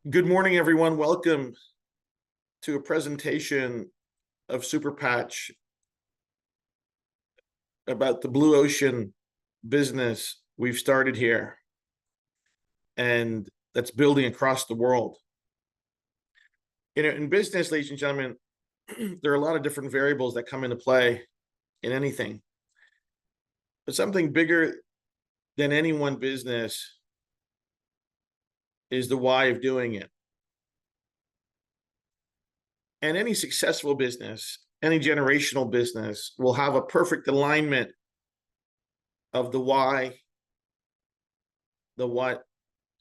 Good morning, everyone. Welcome to a presentation of Super Patch about the blue ocean business we've started here and that's building across the world. In business, ladies and gentlemen, there are a lot of different variables that come into play in anything. But something bigger than any one business is the why of doing it. And any successful business, any generational business will have a perfect alignment of the why, the what,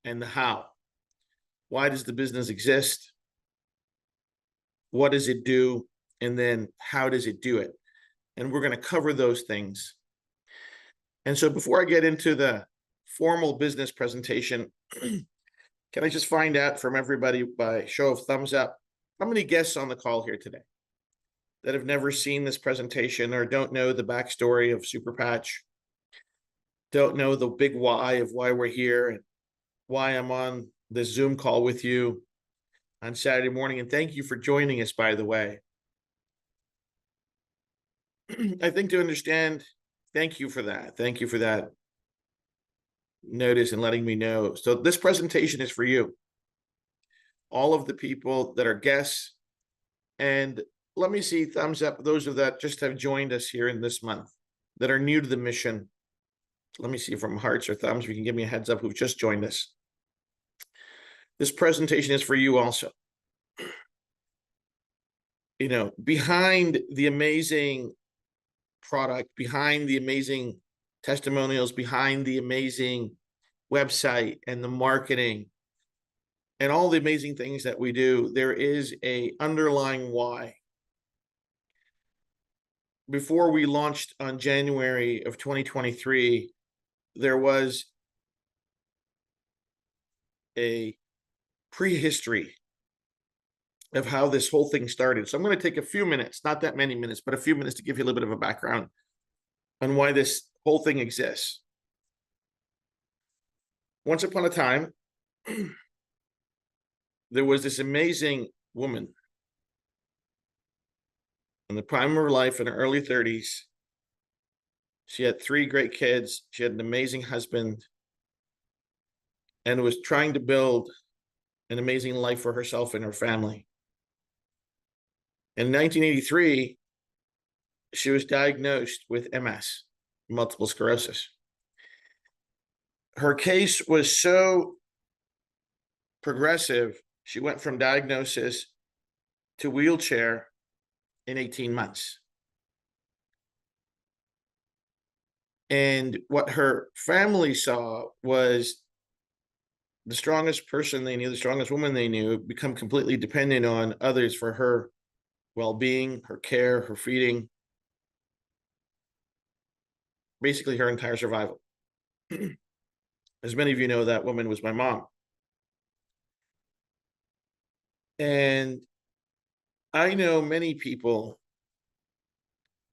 and the how. Why does the business exist? What does it do? And then how does it do it? And we're going to cover those things. And so before I get into the formal business presentation, can I just find out from everybody by show of thumbs up, how many guests on the call here today that have never seen this presentation or don't know the backstory of Super Patch, don't know the big why of why we're here and why I'm on this Zoom call with you on Saturday morning? And thank you for joining us, by the way. I think to understand, thank you for that. Thank you for that notice and letting me know. So this presentation is for you, all of the people that are guests. And let me see thumbs up, those of that just have joined us here in this month that are new to the mission. Let me see from hearts or thumbs, if you can give me a heads up who've just joined us. This presentation is for you also. Behind the amazing product, behind the amazing testimonials, behind the amazing website and the marketing and all the amazing things that we do, there is a underlying why. Before we launched on January of 2023, there was a prehistory of how this whole thing started. So I'm going to take a few minutes, not that many minutes, but a few minutes to give you a little bit of a background on why this whole thing exists. Once upon a time, there was this amazing woman in the prime of her life, in her early 30s. She had 3 great kids. She had an amazing husband and was trying to build an amazing life for herself and her family. In 1983, she was diagnosed with MS, multiple sclerosis. Her case was so progressive, she went from diagnosis to wheelchair in 18 months. And what her family saw was the strongest person they knew, the strongest woman they knew, become completely dependent on others for her well-being, her care, her feeding, basically her entire survival. As many of you know, that woman was my mom. And I know many people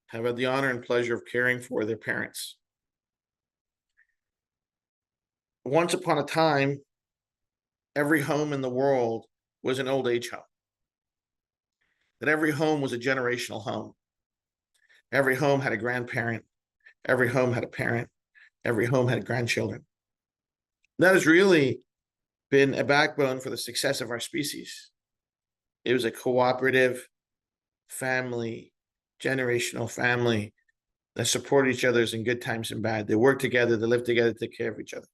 have had the honor and pleasure of caring for their parents. Once upon a time, every home in the world was an old age home. That every home was a generational home. Every home had a grandparent. Every home had a parent. Every home had grandchildren. That has really been a backbone for the success of our species. It was a cooperative family, generational family that supported each other in good times and bad. They worked together, they lived together, take care of each other.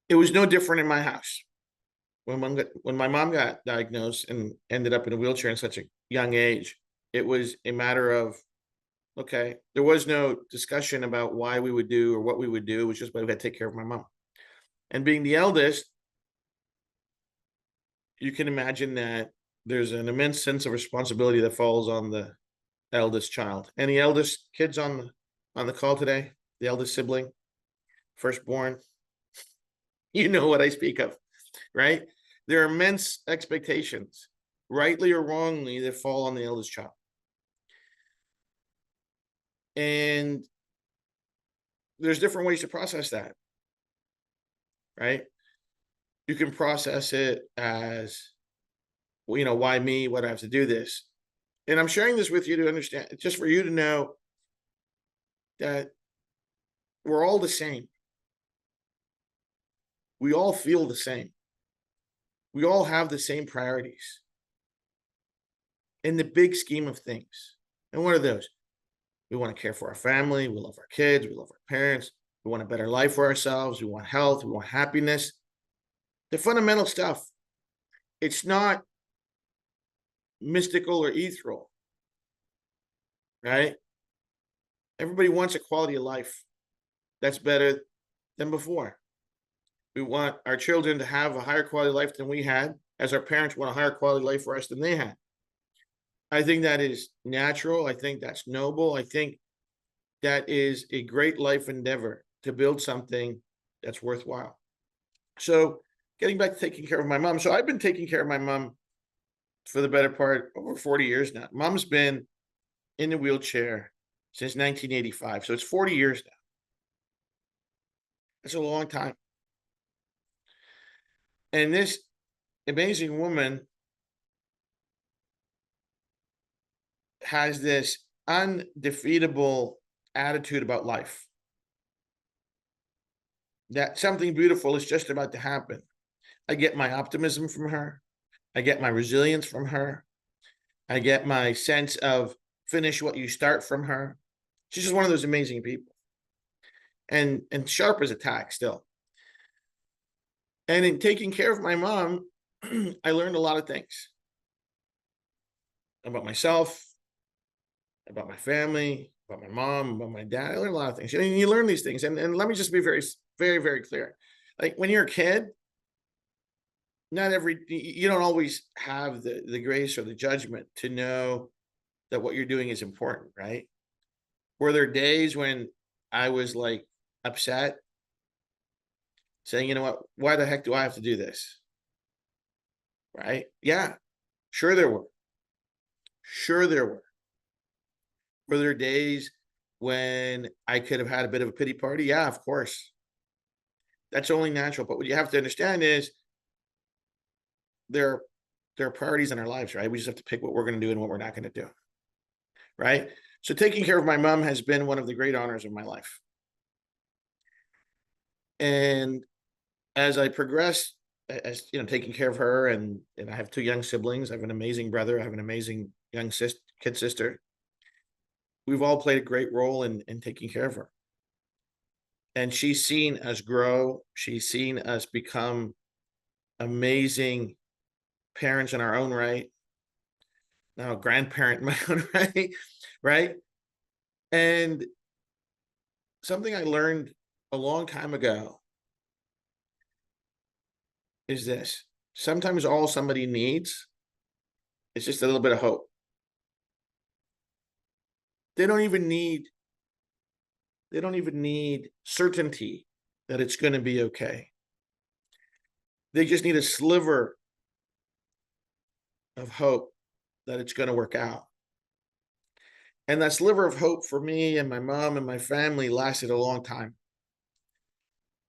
It was no different in my house. When my mom got diagnosed and ended up in a wheelchair in such a young age, it was a matter of, okay, there was no discussion about why we would do or what we would do. It was just, we had to take care of my mom. And being the eldest, you can imagine that there's an immense sense of responsibility that falls on the eldest child. Any eldest kids on the call today? The eldest sibling, firstborn? You know what I speak of, right? There are immense expectations, rightly or wrongly, that fall on the eldest child. And there's different ways to process that, right? You can process it as, well, you know, why me? Why do I have to do this? And I'm sharing this with you to understand, just for you to know that we're all the same. We all feel the same. We all have the same priorities in the big scheme of things. And what are those? We want to care for our family. We love our kids. We love our parents. We want a better life for ourselves. We want health. We want happiness. The fundamental stuff. It's not mystical or ethereal, right? Everybody wants a quality of life that's better than before. We want our children to have a higher quality of life than we had, as our parents want a higher quality life for us than they had. I think that is natural. I think that's noble. I think that is a great life endeavor to build something that's worthwhile. So, getting back to taking care of my mom. So, I've been taking care of my mom for the better part over 40 years now. Mom's been in the wheelchair since 1985. So, it's 40 years now. That's a long time. And this amazing woman has this undefeatable attitude about life, that something beautiful is just about to happen. I get my optimism from her. I get my resilience from her. I get my sense of finish what you start from her. She's just one of those amazing people, and sharp as a tack still. And in taking care of my mom, I learned a lot of things about myself, about my family, about my mom, about my dad. I learned a lot of things. And you learn these things. And let me just be very, very, very clear. Like when you're a kid, you don't always have the grace or the judgment to know that what you're doing is important, right? Were there days when I was like upset, saying, you know what, why the heck do I have to do this? Right? Yeah, sure there were. Sure there were. Were there days when I could have had a bit of a pity party? Yeah, of course. That's only natural. But what you have to understand is there, there are priorities in our lives, right? We just have to pick what we're going to do and what we're not going to do. Right? So taking care of my mom has been one of the great honors of my life. And as I progress, as you know, taking care of her, and I have two young siblings. I have an amazing brother. I have an amazing young kid sister. We've all played a great role in taking care of her. And she's seen us grow. She's seen us become amazing parents in our own right. Now, a grandparent in my own right, right? And something I learned a long time ago is this: sometimes all somebody needs is just a little bit of hope. They don't even need certainty that it's going to be okay. They just need a sliver of hope that it's going to work out. And that sliver of hope for me and my mom and my family lasted a long time.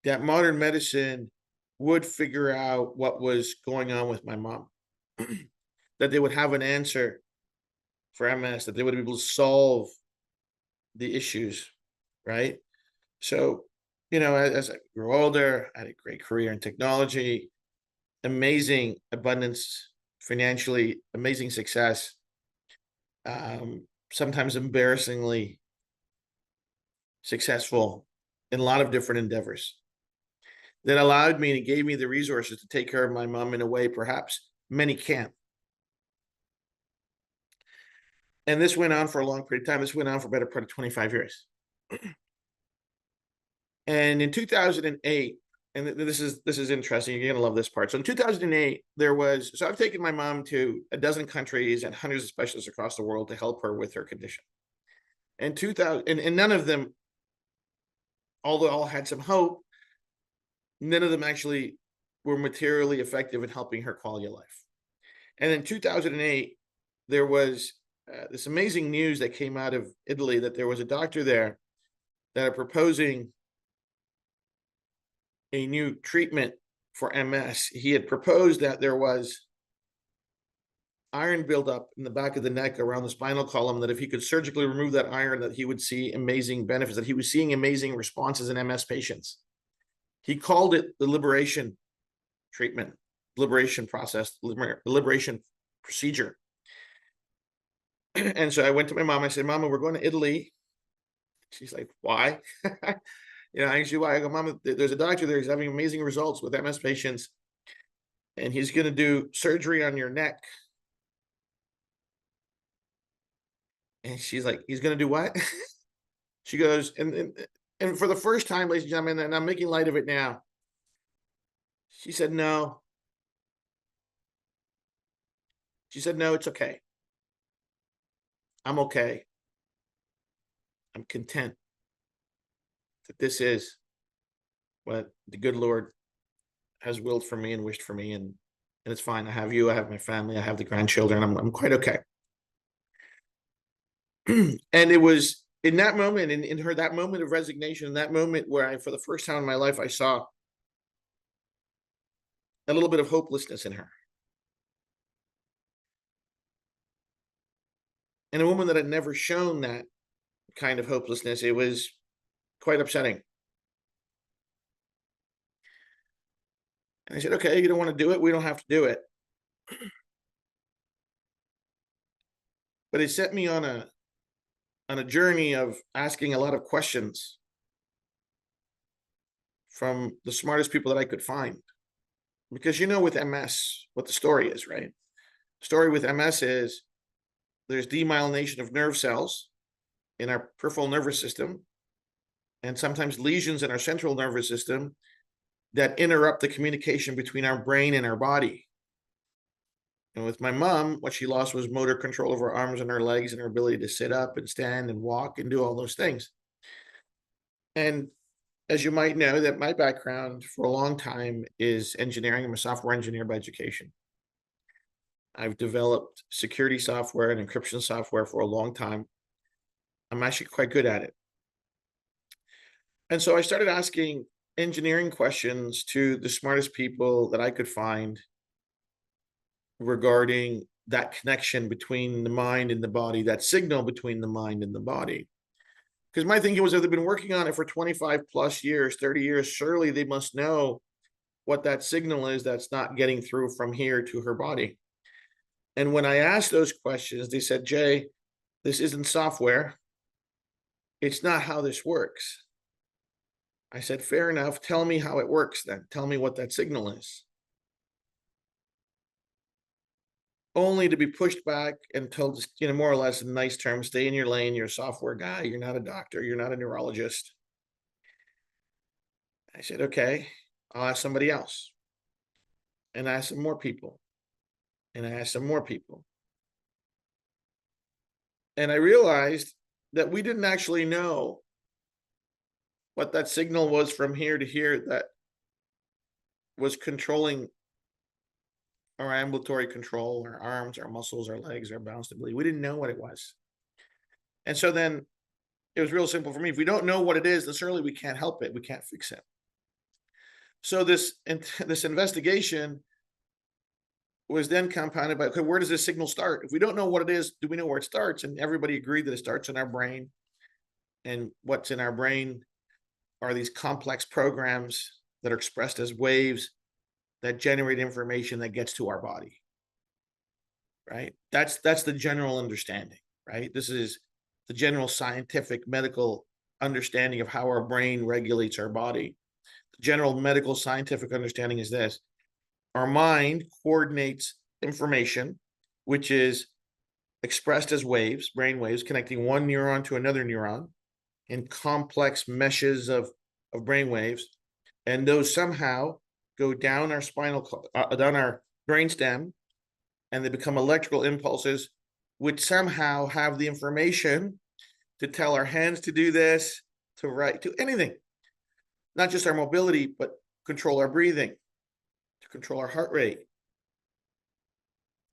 That modern medicine would figure out what was going on with my mom, that they would have an answer for MS, that they would be able to solve the issues, right? So, you know, as I grew older, I had a great career in technology, amazing abundance financially, amazing success, sometimes embarrassingly successful in a lot of different endeavors that allowed me and gave me the resources to take care of my mom in a way perhaps many can't. And this went on for a long period of time. This went on for a better part of 25 years. And in 2008, and this is interesting. You're gonna love this part. So in 2008, so I've taken my mom to a dozen countries and hundreds of specialists across the world to help her with her condition. And 2000, and none of them, although all had some hope, none of them actually were materially effective in helping her quality of life. And in 2008, there was this amazing news that came out of Italy that there was a doctor there that are proposing a new treatment for MS. He had proposed that there was iron buildup in the back of the neck around the spinal column, that if he could surgically remove that iron, that he would see amazing benefits, that he was seeing amazing responses in MS patients. He called it the liberation treatment, liberation process, liberation procedure. And so I went to my mom. I said, Mama, we're going to Italy. She's like, why? I asked you why. I go, Mama, there's a doctor there. He's having amazing results with MS patients, and he's going to do surgery on your neck. And she's like, he's going to do what? She goes, and for the first time, ladies and gentlemen, and I'm making light of it now, she said, no. She said, no, it's okay. I'm okay. I'm content that this is what the good Lord has willed for me and wished for me. And it's fine. I have you, I have my family, I have the grandchildren. I'm quite okay. And it was in that moment, in her, that moment of resignation, in that moment where for the first time in my life, I saw a little bit of hopelessness in her. And a woman that had never shown that kind of hopelessness, it was quite upsetting. And I said, okay, you don't want to do it. We don't have to do it. But it set me on a journey of asking a lot of questions from the smartest people that I could find. Because with MS, what the story is, right? The story with MS is there's demyelination of nerve cells in our peripheral nervous system, and sometimes lesions in our central nervous system that interrupt the communication between our brain and our body. And with my mom, what she lost was motor control of her arms and her legs and her ability to sit up and stand and walk and do all those things. And as you might know, that my background for a long time is engineering. I'm a software engineer by education. I've developed security software and encryption software for a long time. I'm actually quite good at it. And so I started asking engineering questions to the smartest people that I could find regarding that connection between the mind and the body, that signal between the mind and the body. Because my thinking was, if they've been working on it for 25 plus years, 30 years, surely they must know what that signal is that's not getting through from here to her body. And when I asked those questions, they said, Jay, this isn't software. It's not how this works. I said, fair enough. Tell me how it works then. Tell me what that signal is. Only to be pushed back and told, more or less in nice terms, stay in your lane. You're a software guy. You're not a doctor. You're not a neurologist. I said, okay, I'll ask somebody else. And I asked some more people. And I asked some more people. And I realized that we didn't actually know what that signal was from here to here that was controlling our ambulatory control, our arms, our muscles, our legs, our balance ability. We didn't know what it was. And so then it was real simple for me. If we don't know what it is, then certainly we can't help it. We can't fix it. So this investigation was then compounded by, okay, where does this signal start? If we don't know what it is, do we know where it starts? And everybody agreed that it starts in our brain. And what's in our brain are these complex programs that are expressed as waves that generate information that gets to our body, right? That's the general understanding, right? This is the general scientific medical understanding of how our brain regulates our body. The general medical scientific understanding is this: our mind coordinates information, which is expressed as waves, brain waves, connecting one neuron to another neuron in complex meshes of brain waves. And those somehow go down our down our brainstem, and they become electrical impulses, which somehow have the information to tell our hands to do this, to write, to anything, not just our mobility, but control our breathing, to control our heart rate,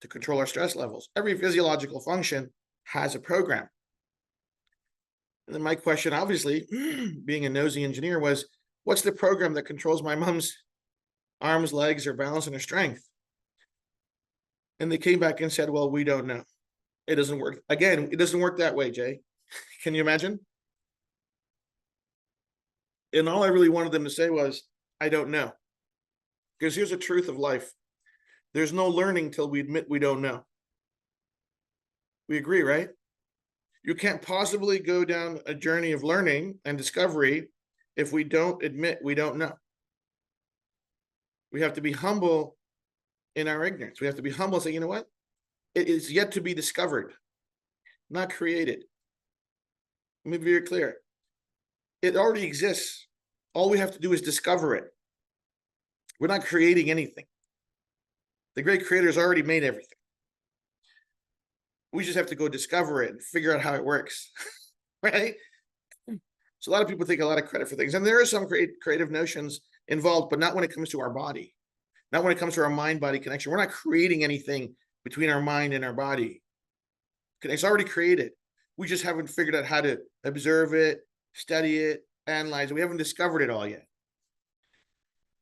to control our stress levels. Every physiological function has a program. And then my question, obviously, being a nosy engineer, was, what's the program that controls my mom's arms, legs, her balance, and her strength? And they came back and said, well, we don't know. It doesn't work. Again, it doesn't work that way, Jay. Can you imagine? And all I really wanted them to say was, I don't know. Because here's the truth of life. There's no learning till we admit we don't know. We agree, right? You can't possibly go down a journey of learning and discovery if we don't admit we don't know. We have to be humble in our ignorance. We have to be humble and say, you know what? It is yet to be discovered, not created. Let me be very clear. It already exists. All we have to do is discover it. We're not creating anything. The great creator has already made everything. We just have to go discover it and figure out how it works, right? So a lot of people take a lot of credit for things. And there are some creative notions involved, but not when it comes to our body. Not when it comes to our mind-body connection. We're not creating anything between our mind and our body. It's already created. We just haven't figured out how to observe it, study it, analyze it. We haven't discovered it all yet.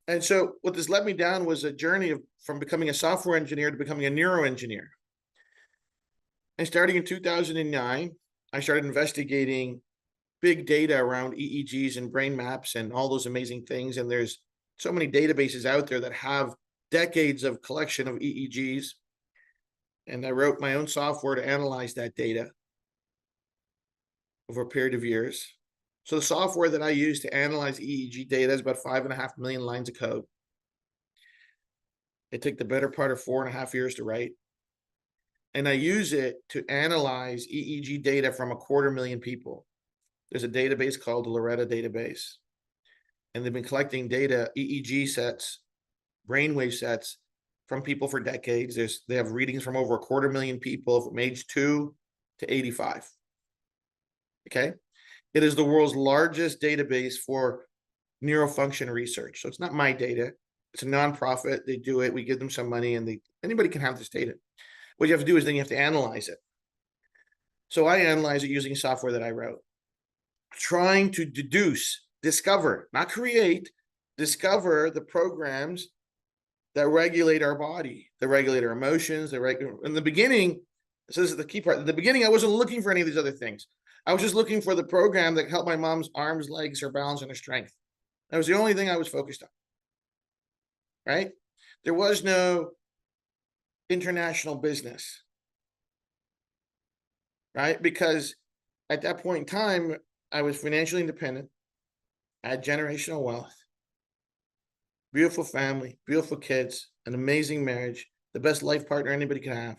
And so what this led me down was a journey from becoming a software engineer to becoming a neuroengineer. And starting in 2009, I started investigating big data around EEGs and brain maps and all those amazing things. And there's so many databases out there that have decades of collection of EEGs. And I wrote my own software to analyze that data over a period of years. So the software that I use to analyze EEG data is about 5.5 million lines of code. It took the better part of 4.5 years to write. And I use it to analyze EEG data from 250,000 people. There's a database called the Loretta database. And they've been collecting data, EEG sets, brainwave sets from people for decades. They have readings from over 250,000 people from age 2 to 85. Okay. It is the world's largest database for neurofunction research. So it's not my data. It's a nonprofit. They do it. We give them some money and anybody can have this data. What you have to do is then you have to analyze it. So I analyze it using software that I wrote, trying to discover, not create, discover the programs that regulate our body, that regulate our emotions, in the beginning, so this is the key part. In the beginning, I wasn't looking for any of these other things. I was just looking for the program that helped my mom's arms, legs, her balance, and her strength. That was the only thing I was focused on, right? There was no international business, right? Because at that point in time, I was financially independent, I had generational wealth, beautiful family, beautiful kids, an amazing marriage, the best life partner anybody can have.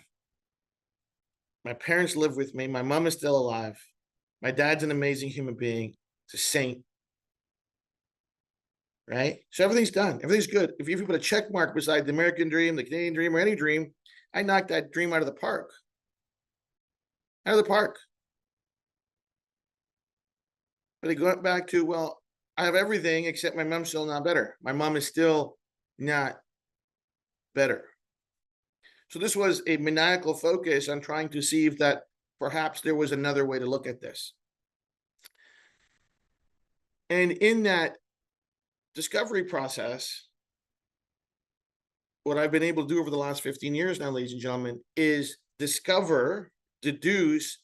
My parents live with me. My mom is still alive. My dad's an amazing human being. He's a saint. Right? So everything's done. Everything's good. If you put a check mark beside the American dream, the Canadian dream, or any dream, I knocked that dream out of the park. Out of the park. But I go back to, well, I have everything except my mom's still not better. My mom is still not better. So this was a maniacal focus on trying to see if that perhaps there was another way to look at this. And in that discovery process, what I've been able to do over the last 15 years now, ladies and gentlemen, is deduce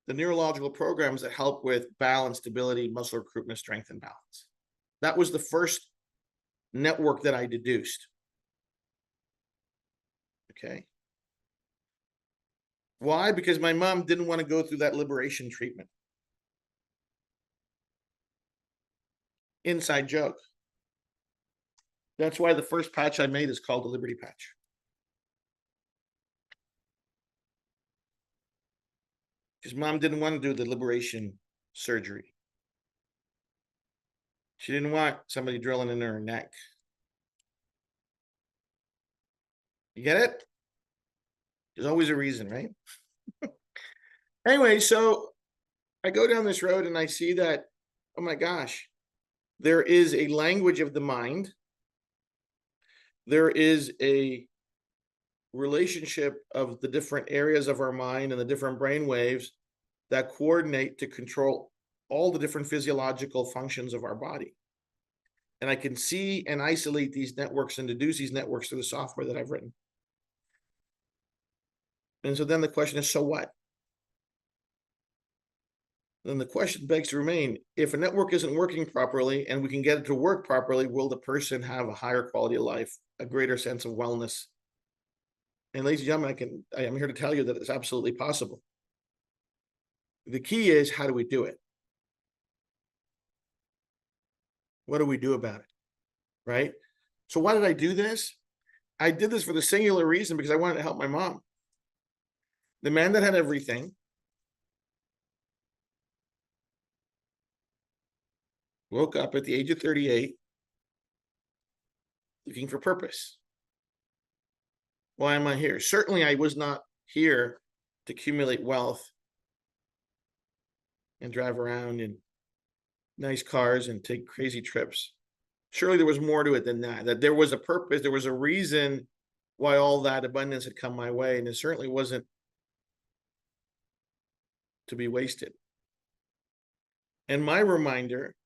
the neurological programs that help with balance, stability, muscle recruitment, strength, and balance. That was the first network that I deduced. Okay. Why? Because my mom didn't want to go through that liberation treatment. Inside joke. That's why the first patch I made is called the Liberty Patch. Because mom didn't want to do the liberation surgery. She didn't want somebody drilling in her neck. You get it? There's always a reason, right? Anyway, so I go down this road and I see that, oh my gosh, there is a language of the mind. There is a relationship of the different areas of our mind and the different brain waves that coordinate to control all the different physiological functions of our body. And I can see and isolate these networks and deduce these networks through the software that I've written. And so then the question is, so what? Then the question begs to remain, if a network isn't working properly and we can get it to work properly, will the person have a higher quality of life, a greater sense of wellness? And ladies and gentlemen, I am here to tell you that it's absolutely possible. The key is, how do we do it? What do we do about it? Right? So why did I do this? I did this for the singular reason because I wanted to help my mom. The man that had everything woke up at the age of 38 looking for purpose. Why am I here? Certainly, I was not here to accumulate wealth and drive around in nice cars and take crazy trips. Surely there was more to it than that, that there was a purpose, there was a reason why all that abundance had come my way, and it certainly wasn't to be wasted. And my reminder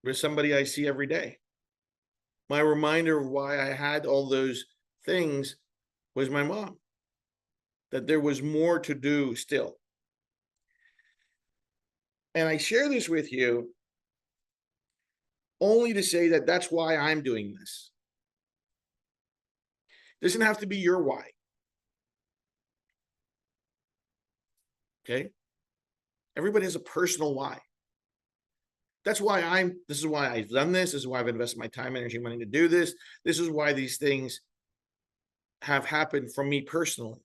was somebody I see every day. My reminder of why I had all those things was my mom, that there was more to do still. And I share this with you only to say that that's why I'm doing this. It doesn't have to be your why. Okay? Everybody has a personal why. That's why this is why I've done this. This is why I've invested my time, energy, money to do this. This is why these things have happened from me personally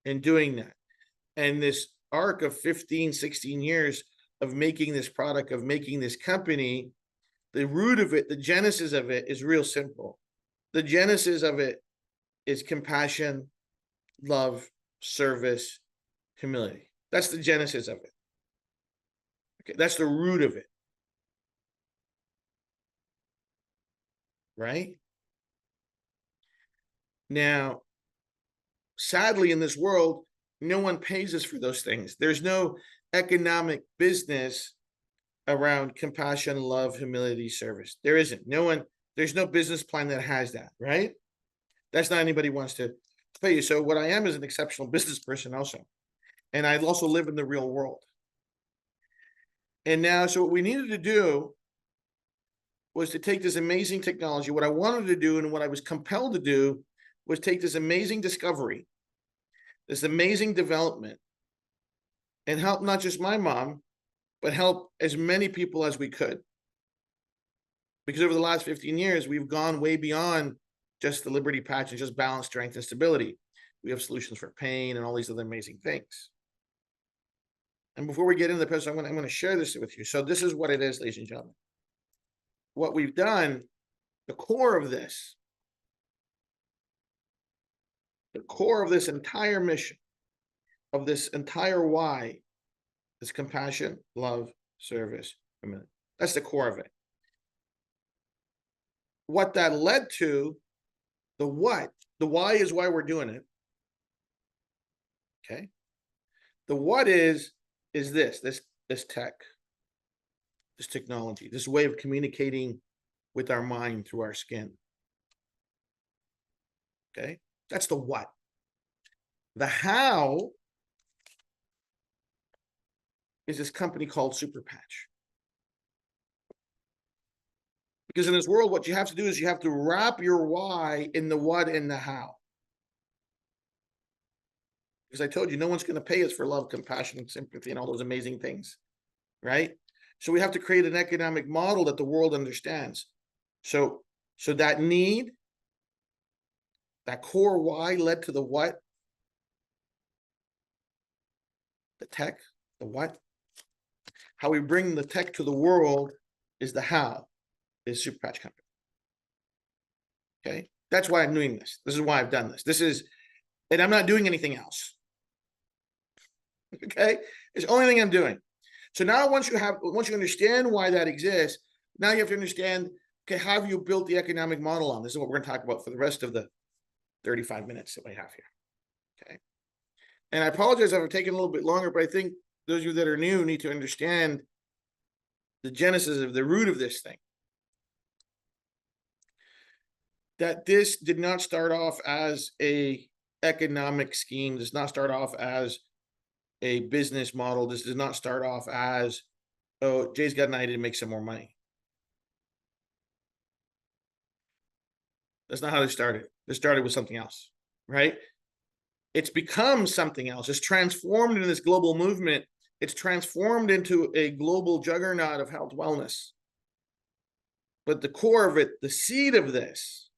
in doing that. And this arc of 15, 16 years of making this product, of making this company, the root of it, the genesis of it is real simple. The genesis of it is compassion, love, service, humility. That's the genesis of it. Okay, that's the root of it. Right? Now, sadly, in this world, no one pays us for those things. There's no economic business around compassion, love, humility, service. There isn't. There's no business plan that has that, right? That's not anybody wants to pay you. So what I am is an exceptional business person also. And I also live in the real world. And now, so what we needed to do was to take this amazing technology. What I wanted to do and what I was compelled to do was take this amazing discovery, this amazing development, and help not just my mom, but help as many people as we could. Because over the last 15 years, we've gone way beyond just the Liberty Patch and just balance, strength, and stability. We have solutions for pain and all these other amazing things. And before we get into the present, I'm going to share this with you. So this is what it is, ladies and gentlemen. What we've done, the core of this entire mission, of this entire why, is compassion, love, service, humility. That's the core of it. What that led to, the why is why we're doing it. Okay. The what is this tech, this technology, this way of communicating with our mind through our skin. Okay. That's the what. The how is this company called Super Patch. Because in this world, what you have to do is you have to wrap your why in the what and the how. Because I told you, no one's going to pay us for love, compassion, and sympathy and all those amazing things, right? So we have to create an economic model that the world understands. So that need, that core why led to the what, the tech, the what. How we bring the tech to the world is the how, is Super Patch Company. Okay, that's why I'm doing this. This is why I've done this. And I'm not doing anything else. Okay, it's the only thing I'm doing. So now once you understand why that exists, now you have to understand, okay, how have you built the economic model on? This is what we're going to talk about for the rest of the 35 minutes that we have here. Okay. And I apologize if I've taken a little bit longer, but I think those of you that are new need to understand the genesis of the root of this thing. That this did not start off as a economic scheme, does not start off as a business model. This does not start off as, oh, Jay's got an idea to make some more money. That's not how this started. This started with something else, right? It's become something else. It's transformed into this global movement. It's transformed into a global juggernaut of health wellness. But the core of it, the seed of this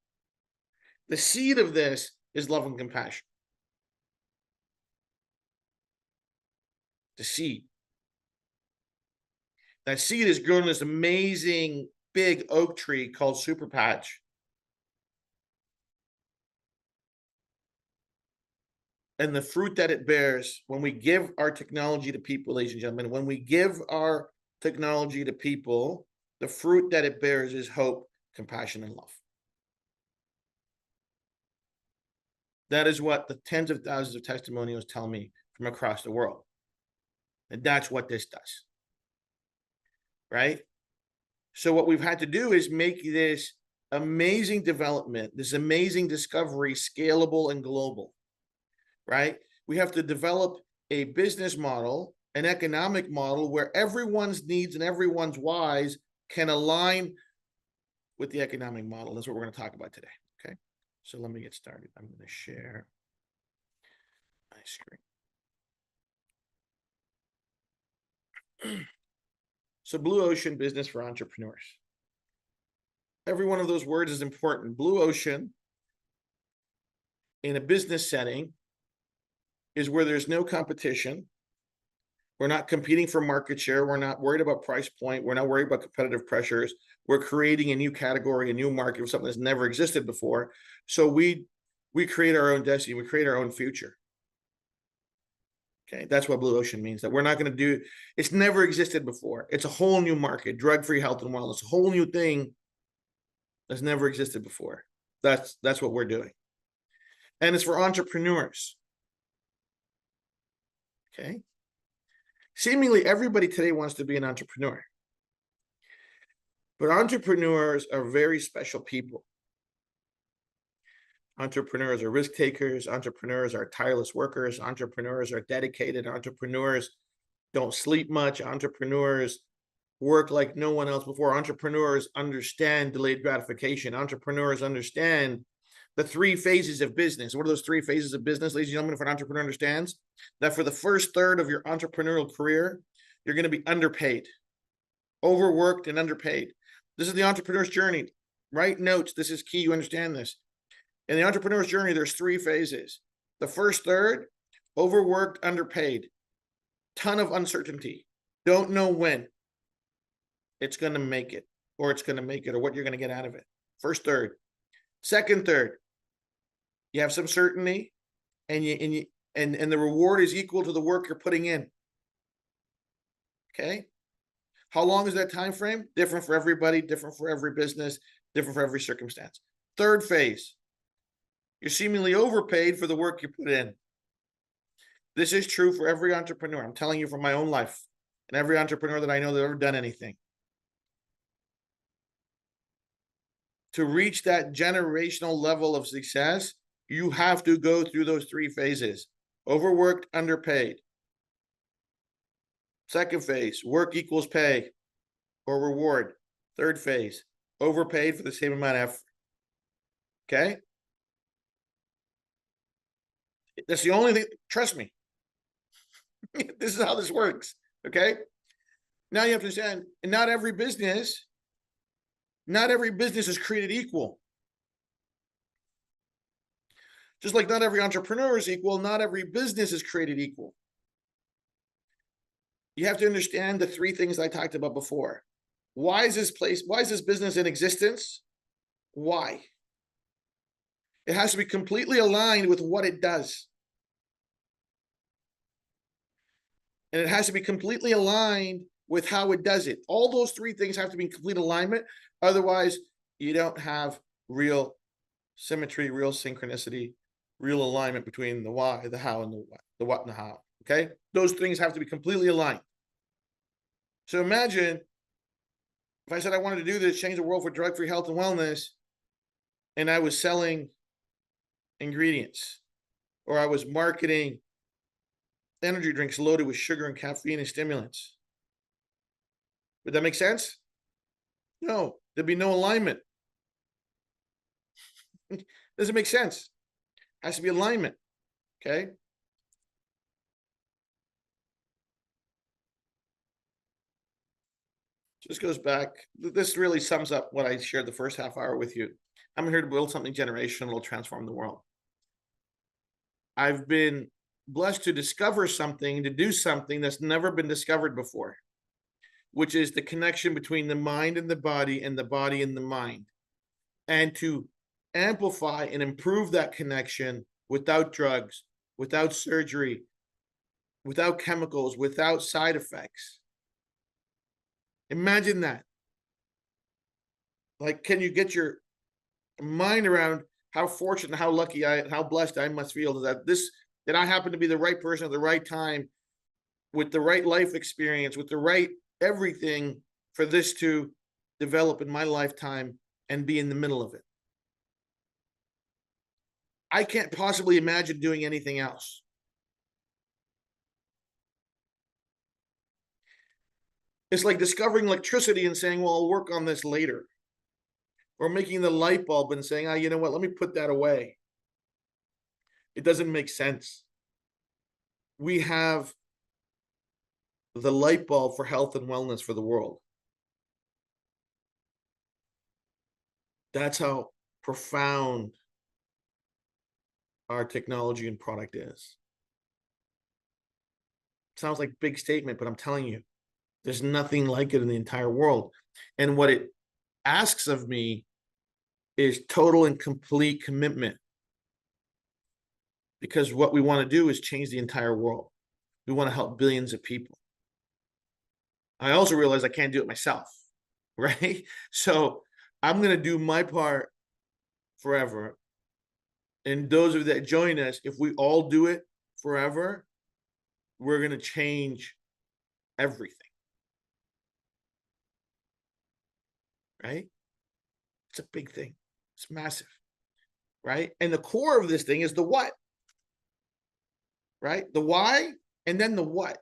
is love and compassion. The seed. That seed has grown this amazing big oak tree called Super Patch. And the fruit that it bears, when we give our technology to people, ladies and gentlemen, when we give our technology to people, the fruit that it bears is hope, compassion, and love. That is what the tens of thousands of testimonials tell me from across the world. And that's what this does. Right? So what we've had to do is make this amazing development, this amazing discovery, scalable and global. Right? We have to develop a business model, an economic model where everyone's needs and everyone's whys can align with the economic model. That's what we're going to talk about today. Okay. So let me get started. I'm going to share my screen. So Blue Ocean Business for Entrepreneurs. Every one of those words is important. Blue Ocean in a business setting is where there's no competition. We're not competing for market share. We're not worried about price point. We're not worried about competitive pressures. We're creating a new category, a new market for something that's never existed before. So we create our own destiny. We create our own future. Okay, that's what Blue Ocean means, that we're not going to do, it's never existed before. It's a whole new market, drug-free health and wellness, a whole new thing that's never existed before. That's what we're doing. And it's for entrepreneurs. Okay. Seemingly everybody today wants to be an entrepreneur. But entrepreneurs are very special people. Entrepreneurs are risk takers. Entrepreneurs are tireless workers. Entrepreneurs are dedicated. Entrepreneurs don't sleep much. Entrepreneurs work like no one else before. Entrepreneurs understand delayed gratification. Entrepreneurs understand the 3 phases of business. What are those 3 phases of business, ladies and gentlemen? If an entrepreneur understands that for the first third of your entrepreneurial career, you're going to be underpaid, overworked and underpaid. This is the entrepreneur's journey. Write notes. This is key. You understand this. In the entrepreneur's journey, there's 3 phases. The first third, overworked, underpaid, ton of uncertainty. Don't know when it's going to make it, or it's going to make it, or what you're going to get out of it. First third. Second third, you have some certainty, and the reward is equal to the work you're putting in. Okay? How long is that time frame? Different for everybody, different for every business, different for every circumstance. Third phase, you're seemingly overpaid for the work you put in. This is true for every entrepreneur. I'm telling you from my own life, and every entrepreneur that I know that ever done anything. To reach that generational level of success, you have to go through those 3 phases. Overworked, underpaid. Second phase, work equals pay or reward. Third phase, overpaid for the same amount of effort. Okay? That's the only thing, trust me. This is how this works. Okay? Now you have to understand, not every business is created equal. Just like not every entrepreneur is equal, not every business is created equal. You have to understand the 3 things I talked about before. Why is this business in existence? Why? It has to be completely aligned with what it does. And it has to be completely aligned with how it does it. All those 3 things have to be in complete alignment. Otherwise, you don't have real symmetry, real synchronicity, real alignment between the why, the how, and the what and the how. Okay? Those things have to be completely aligned. So imagine If I said I wanted to do this, change the world for drug-free health and wellness, and I was selling ingredients, or I was marketing energy drinks loaded with sugar and caffeine and stimulants, would that make sense? No, there'd be no alignment. Doesn't make sense. Has to be alignment. Okay. Just goes back. This really sums up what I shared the first half hour with you. I'm here to build something generational that'll transform the world. I've been blessed to discover something, to do something that's never been discovered before, which is the connection between the mind and the body and the mind, and to amplify and improve that connection without drugs, without surgery, without chemicals, without side effects. Imagine that. Like, can you get your mind around how fortunate, how lucky how blessed I must feel that I happen to be the right person at the right time, with the right life experience, with the right everything for this to develop in my lifetime and be in the middle of it. I can't possibly imagine doing anything else. It's like discovering electricity and saying, well, I'll work on this later. Or making the light bulb and saying, you know what, let me put that away. It doesn't make sense. We have the light bulb for health and wellness for the world. That's how profound our technology and product is. Sounds like a big statement, but I'm telling you, there's nothing like it in the entire world. And what it asks of me is total and complete commitment. Because what we want to do is change the entire world. We want to help billions of people. I also realize I can't do it myself, right? So I'm going to do my part forever. And those of you that join us, if we all do it forever, we're going to change everything. Right? It's a big thing. It's massive. Right? And the core of this thing is the what. Right? The why and then the what.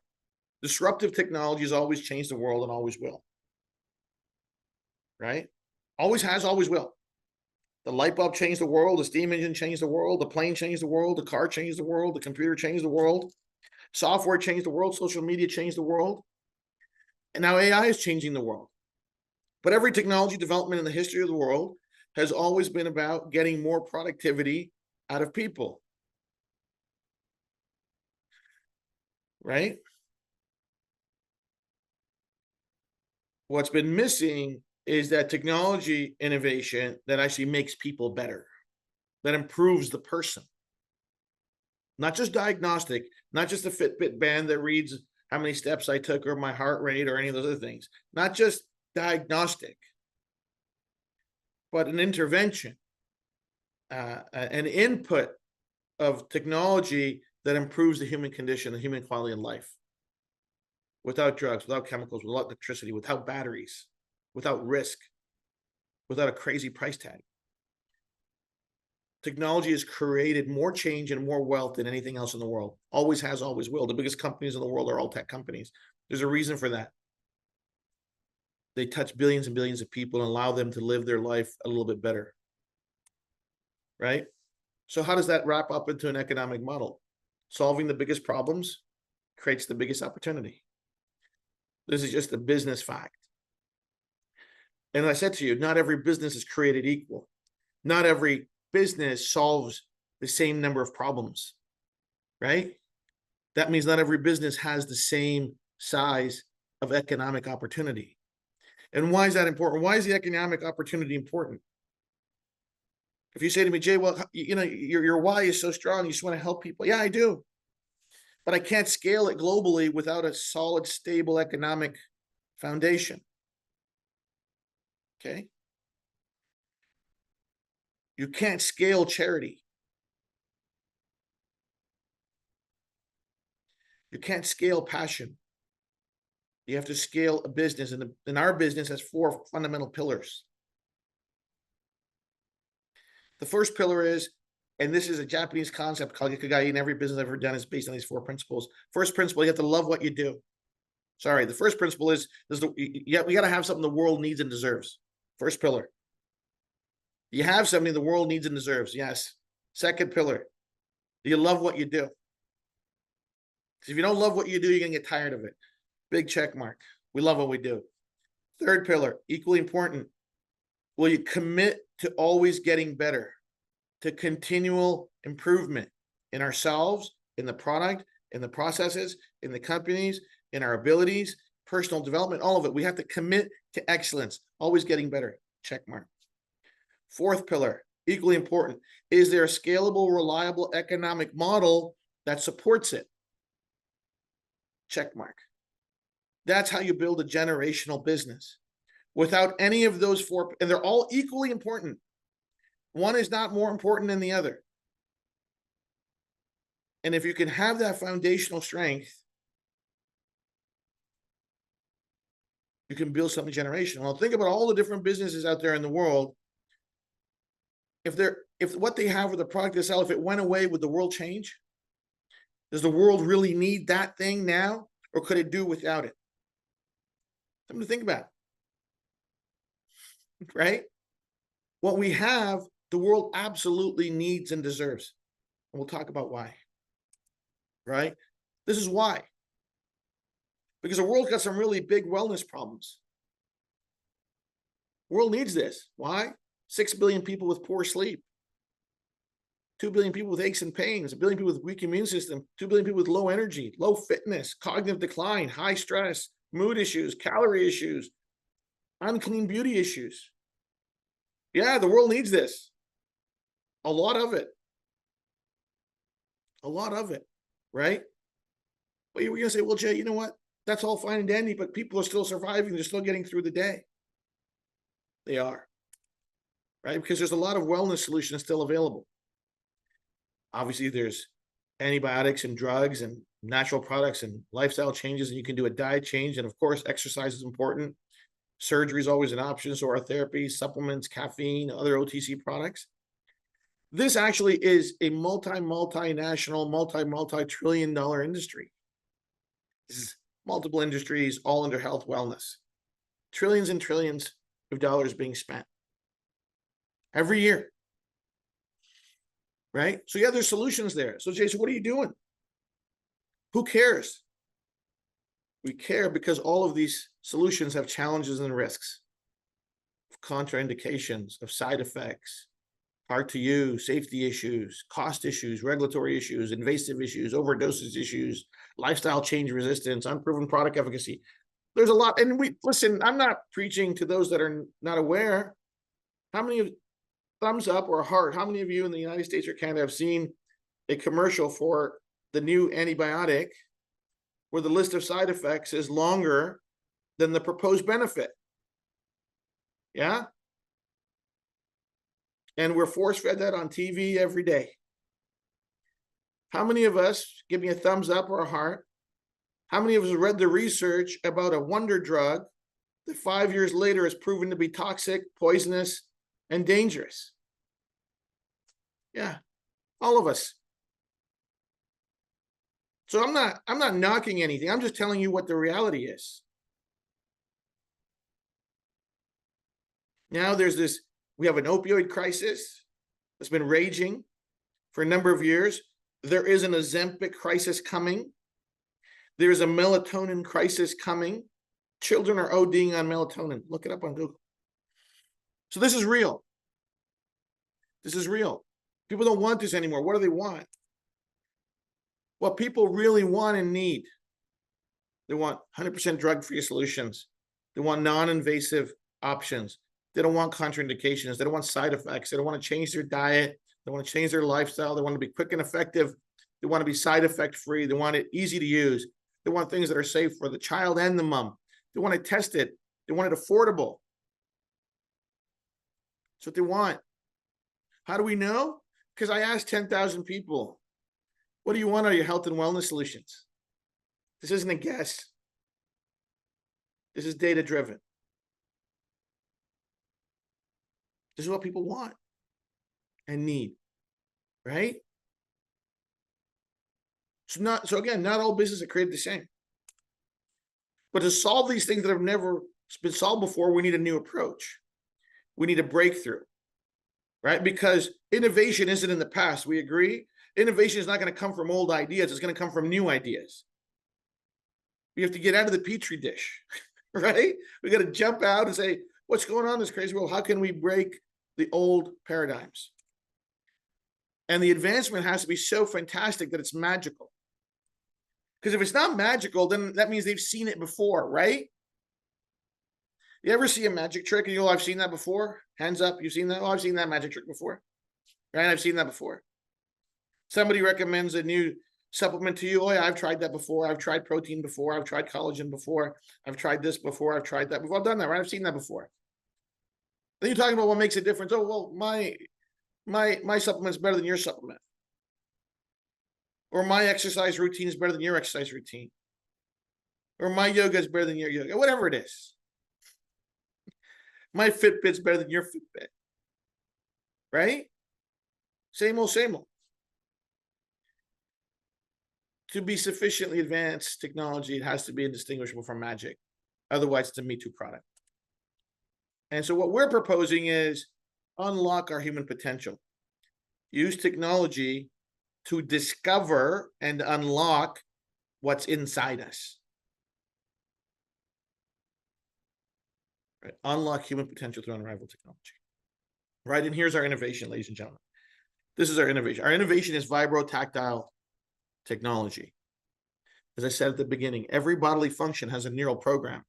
Disruptive technologies always change the world and always will. Right? Always has, always will. The light bulb changed the world. The steam engine changed the world. The plane changed the world. The car changed the world. The computer changed the world. Software changed the world. Social media changed the world. And now AI is changing the world. But every technology development in the history of the world has always been about getting more productivity out of people. Right? What's been missing is that technology innovation that actually makes people better, that improves the person. Not just diagnostic, not just a Fitbit band that reads how many steps I took or my heart rate or any of those other things. Not just diagnostic, but an intervention, an input of technology that improves the human condition, the human quality of life. Without drugs, without chemicals, without electricity, without batteries, without risk, without a crazy price tag. Technology has created more change and more wealth than anything else in the world. Always has, always will. The biggest companies in the world are all tech companies. There's a reason for that. They touch billions and billions of people and allow them to live their life a little bit better. Right? So how does that wrap up into an economic model? Solving the biggest problems creates the biggest opportunity. This is just a business fact. And I said to you, not every business is created equal. Not every business solves the same number of problems, right? That means not every business has the same size of economic opportunity. And why is that important? Why is the economic opportunity important? If you say to me, Jay, well, you know, your why is so strong, you just want to help people. Yeah, I do. But I can't scale it globally without a solid, stable economic foundation. Okay? You can't scale charity. You can't scale passion. You have to scale a business, and in our business has 4 fundamental pillars. The first pillar is, and this is a Japanese concept called Ikigai, and every business I've ever done is based on these 4 principles. First principle, you have to love what you do. Sorry, the first principle is, we got to have something the world needs and deserves. First pillar. You have something the world needs and deserves. Yes. Second pillar. Do you love what you do? Because if you don't love what you do, you're going to get tired of it. Big check mark. We love what we do. Third pillar, equally important. Will you commit to always getting better, to continual improvement in ourselves, in the product, in the processes, in the companies, in our abilities, personal development, all of it. We have to commit to excellence, always getting better. Check mark. Fourth pillar, equally important. Is there a scalable, reliable economic model that supports it? Check mark. That's how you build a generational business. Without any of those 4, and they're all equally important. One is not more important than the other. And if you can have that foundational strength, you can build something generational. Now think about all the different businesses out there in the world. If what they have with the product they sell, if it went away, would the world change? Does the world really need that thing now, or could it do without it? Something to think about, right? What we have, the world absolutely needs and deserves. And we'll talk about why, right? This is why. Because the world's got some really big wellness problems. The world needs this. Why? 6 billion people with poor sleep. 2 billion people with aches and pains, 1 billion people with weak immune system, 2 billion people with low energy, low fitness, cognitive decline, high stress, mood issues, calorie issues, unclean beauty issues. Yeah, the world needs this. A lot of it. A lot of it, right? Well, you're going to say, well, Jay, you know what? That's all fine and dandy, but people are still surviving. They're still getting through the day. They are, right? Because there's a lot of wellness solutions still available. Obviously, there's antibiotics and drugs and natural products and lifestyle changes, and you can do a diet change. And of course, exercise is important. Surgery is always an option. So are therapies, supplements, caffeine, other OTC products. This actually is a multinational, multi-trillion-dollar industry. This is multiple industries, all under health wellness. Trillions and trillions of dollars being spent every year. Right? So yeah, there's solutions there. So Jason, what are you doing? Who cares? We care because all of these solutions have challenges and risks, of contraindications, of side effects, hard to use, safety issues, cost issues, regulatory issues, invasive issues, overdoses issues, lifestyle change resistance, unproven product efficacy. There's a lot. And listen, I'm not preaching to those that are not aware. How many of thumbs up or heart, how many of you in the United States or Canada have seen a commercial for the new antibiotic where the list of side effects is longer than the proposed benefit? Yeah? And we're force-fed that on TV every day. How many of us, give me a thumbs up or a heart, how many of us read the research about a wonder drug that 5 years later is proven to be toxic, poisonous, and dangerous? Yeah, all of us. So I'm not knocking anything. I'm just telling you what the reality is. Now we have an opioid crisis that's been raging for a number of years. There is an Ozempic crisis coming. There's a melatonin crisis coming. Children are ODing on melatonin. Look it up on Google. So this is real. This is real. People don't want this anymore. What do they want? What people really want and need. They want 100% drug-free solutions. They want non-invasive options. They don't want contraindications. They don't want side effects. They don't want to change their diet. They want to change their lifestyle. They want to be quick and effective. They want to be side effect free. They want it easy to use. They want things that are safe for the child and the mom. They want it tested. They want it affordable. That's what they want. How do we know? Because I asked 10,000 people, what do you want out of your health and wellness solutions? This isn't a guess. This is data driven. This is what people want and need, right? So again, not all businesses are created the same. But to solve these things that have never been solved before, we need a new approach. We need a breakthrough, right? Because innovation isn't in the past. We agree. Innovation is not going to come from old ideas. It's going to come from new ideas. We have to get out of the petri dish, right? We got to jump out and say, what's going on in this crazy world? How can we break the old paradigms? And the advancement has to be so fantastic that it's magical. Because if it's not magical, then that means they've seen it before, right? You ever see a magic trick and you go, I've seen that before? Hands up, you've seen that? Oh, I've seen that magic trick before. Right? I've seen that before. Somebody recommends a new supplement to you. Oh, yeah, I've tried that before. I've tried protein before. I've tried collagen before. I've tried this before. I've tried that before. I've done that, right? I've seen that before. Then you're talking about what makes a difference. Oh, well, my supplement's better than your supplement. Or my exercise routine is better than your exercise routine. Or my yoga is better than your yoga. Whatever it is. My Fitbit's better than your Fitbit. Right? Same old, same old. To be sufficiently advanced technology, it has to be indistinguishable from magic. Otherwise, it's a Me Too product. And so what we're proposing is unlock our human potential. Use technology to discover and unlock what's inside us. Right? Unlock human potential through unrivaled technology. Right, and here's our innovation, ladies and gentlemen. This is our innovation. Our innovation is vibrotactile technology. As I said at the beginning, every bodily function has a neural program,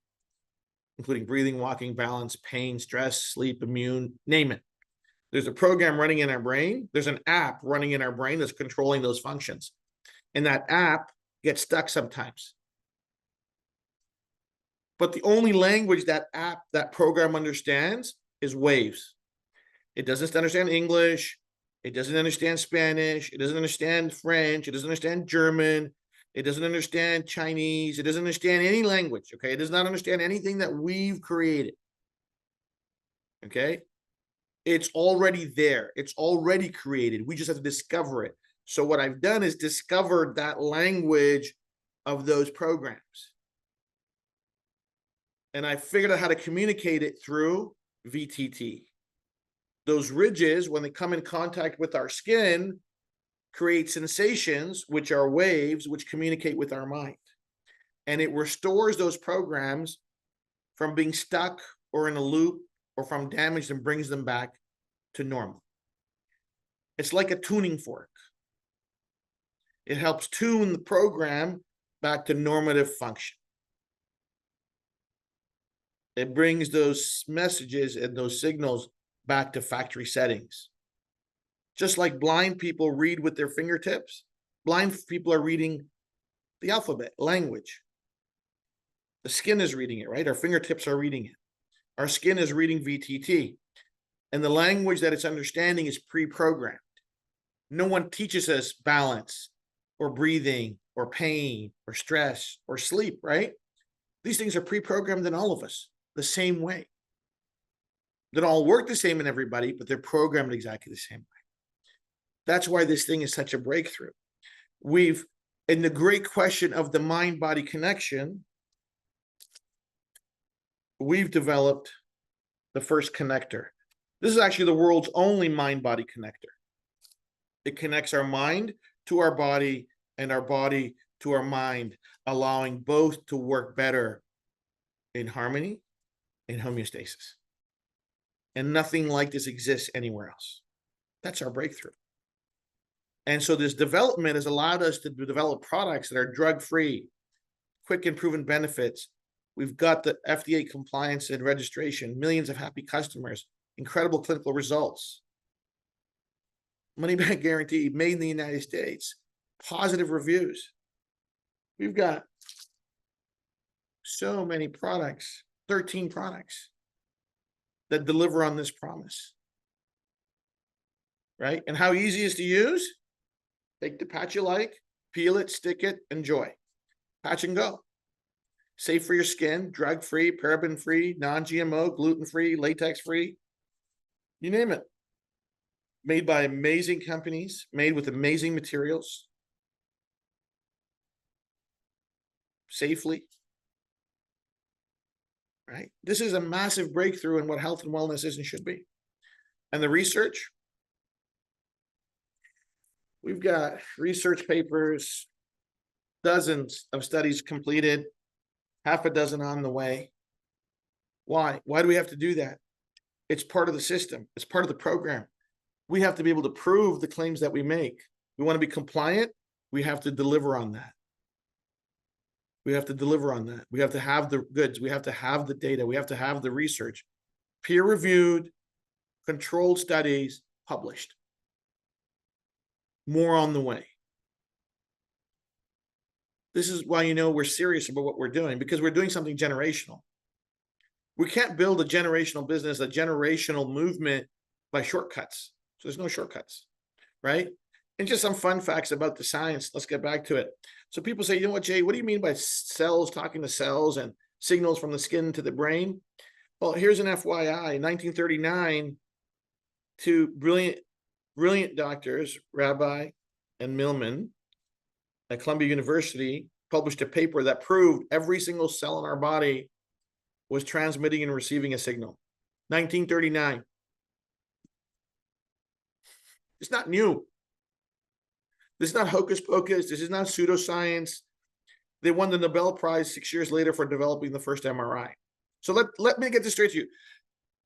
including breathing, walking, balance, pain, stress, sleep, immune, name it. There's a program running in our brain. There's an app running in our brain that's controlling those functions. And that app gets stuck sometimes. But the only language that app, that program understands is waves. It doesn't understand English. It doesn't understand Spanish. It doesn't understand French. It doesn't understand German. It doesn't understand Chinese. It doesn't understand any language, okay? It does not understand anything that we've created, okay? It's already there. It's already created. We just have to discover it. So what I've done is discovered that language of those programs. And I figured out how to communicate it through VTT. Those ridges, when they come in contact with our skin, create sensations, which are waves, which communicate with our mind. And it restores those programs from being stuck or in a loop or from damage and brings them back to normal. It's like a tuning fork. It helps tune the program back to normative function. It brings those messages and those signals back to factory settings. Just like blind people read with their fingertips, blind people are reading the alphabet, language. The skin is reading it, right? Our fingertips are reading it. Our skin is reading VTT. And the language that it's understanding is pre-programmed. No one teaches us balance or breathing or pain or stress or sleep, right? These things are pre-programmed in all of us the same way. They don't all work the same in everybody, but they're programmed exactly the same way. That's why this thing is such a breakthrough. In the great question of the mind-body connection, we've developed the first connector. This is actually the world's only mind-body connector. It connects our mind to our body and our body to our mind, allowing both to work better in harmony, in homeostasis. And nothing like this exists anywhere else. That's our breakthrough. And so this development has allowed us to develop products that are drug-free, quick and proven benefits. We've got the FDA compliance and registration, millions of happy customers, incredible clinical results, money back guarantee, made in the United States, positive reviews. We've got so many products, 13 products that deliver on this promise, right? And how easy is to use? Take the patch you like, peel it, stick it, enjoy. Patch and go. safe for your skin, drug-free, paraben-free, non-GMO, gluten-free, latex-free, you name it. Made by amazing companies, made with amazing materials, safely, right? This is a massive breakthrough in what health and wellness is and should be. And the research, we've got research papers, dozens of studies completed, half a dozen on the way. Why? Why do we have to do that? It's part of the system. It's part of the program. We have to be able to prove the claims that we make. We want to be compliant. We have to deliver on that. We have to deliver on that. We have to have the goods. We have to have the data. We have to have the research, peer-reviewed, controlled studies, published. More on the way. This is why we're serious about what we're doing, because we're doing something generational. We can't build a generational business, a generational movement by shortcuts. So there's no shortcuts, right? And just some fun facts about the science. Let's get back to it. So people say, you know what, Jay, what do you mean by cells talking to cells and signals from the skin to the brain? Well, here's an FYI. 1939, two brilliant doctors, Rabbi and Millman at Columbia University, published a paper that proved every single cell in our body was transmitting and receiving a signal. 1939. It's not new. This is not hocus pocus. This is not pseudoscience. They won the Nobel Prize 6 years later for developing the first MRI. So let me get this straight to you.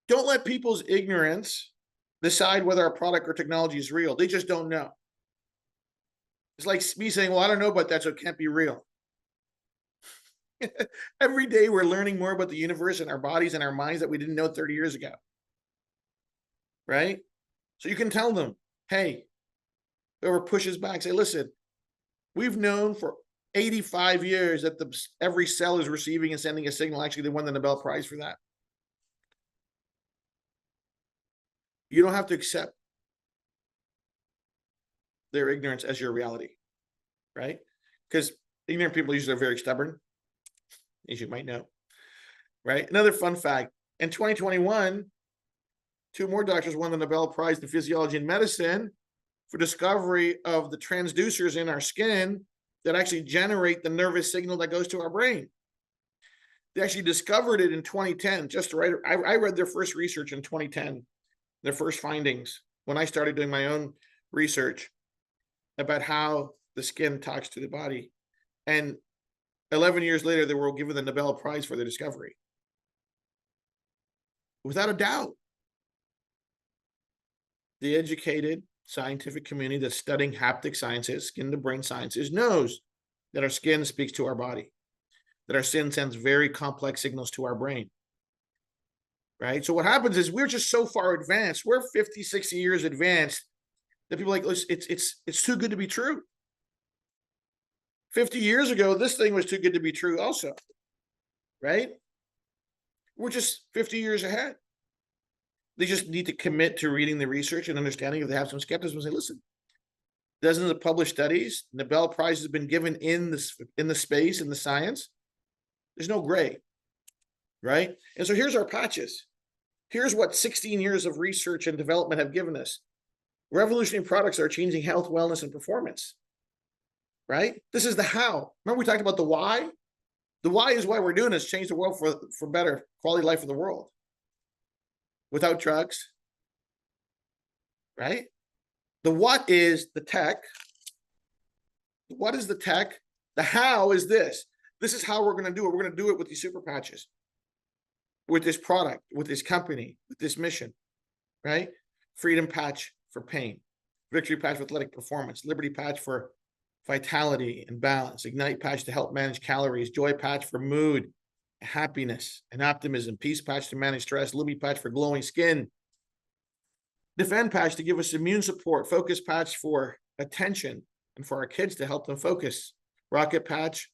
Don't let people's ignorance decide whether a product or technology is real. They just don't know. It's like me saying, well, I don't know about that, so it can't be real. Every day we're learning more about the universe and our bodies and our minds that we didn't know 30 years ago. Right? So you can tell them, hey, whoever pushes back, say, listen, we've known for 85 years that every cell is receiving and sending a signal. Actually, they won the Nobel Prize for that. You don't have to accept their ignorance as your reality, right? Because ignorant people usually are very stubborn, as you might know, right? Another fun fact, in 2021, 2 more doctors won the Nobel Prize in Physiology and Medicine for discovery of the transducers in our skin that actually generate the nervous signal that goes to our brain. They actually discovered it in 2010, just right. I read their first research in 2010, their first findings, when I started doing my own research about how the skin talks to the body. And 11 years later, they were given the Nobel Prize for their discovery. Without a doubt. The educated scientific community that's studying haptic sciences, skin to brain sciences, knows that our skin speaks to our body, that our skin sends very complex signals to our brain, right? So what happens is we're just so far advanced. We're 50, 60 years advanced that people are like, it's too good to be true. 50 years ago, this thing was too good to be true also, right? We're just 50 years ahead. They just need to commit to reading the research and understanding. If they have some skepticism, say, listen, dozens of published studies, Nobel Prize has been given in the space, in the science. There's no gray, right? And so here's our patches. Here's what 16 years of research and development have given us. Revolutionary products are changing health, wellness, and performance, right? This is the how. Remember we talked about the why? The why is why we're doing this, change the world for better quality life in the world. Without drugs, right? The what is the tech. What is the tech? The how is this. This is how we're going to do it. We're going to do it with these super patches, with this product, with this company, with this mission, right? Freedom patch for pain, victory patch for athletic performance, liberty patch for vitality and balance, ignite patch to help manage calories, joy patch for mood, happiness and optimism, peace patch to manage stress, Lumi patch for glowing skin, defend patch to give us immune support, focus patch for attention and for our kids to help them focus, rocket patch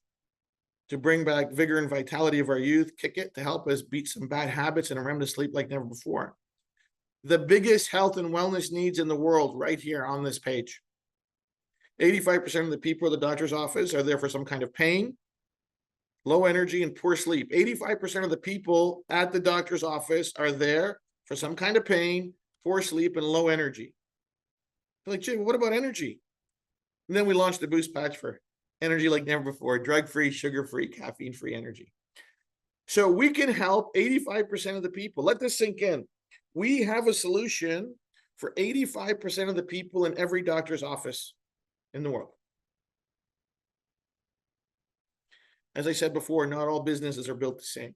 to bring back vigor and vitality of our youth, kick it to help us beat some bad habits and remember to sleep like never before. The biggest health and wellness needs in the world right here on this page. 85% of the people at the doctor's office are there for some kind of pain, low energy, and poor sleep. 85% of the people at the doctor's office are there for some kind of pain, poor sleep, and low energy. They're like, Jay, what about energy? And then we launched the Boost Patch for energy like never before, drug-free, sugar-free, caffeine-free energy. So we can help 85% of the people. Let this sink in. We have a solution for 85% of the people in every doctor's office in the world. As I said before, not all businesses are built the same.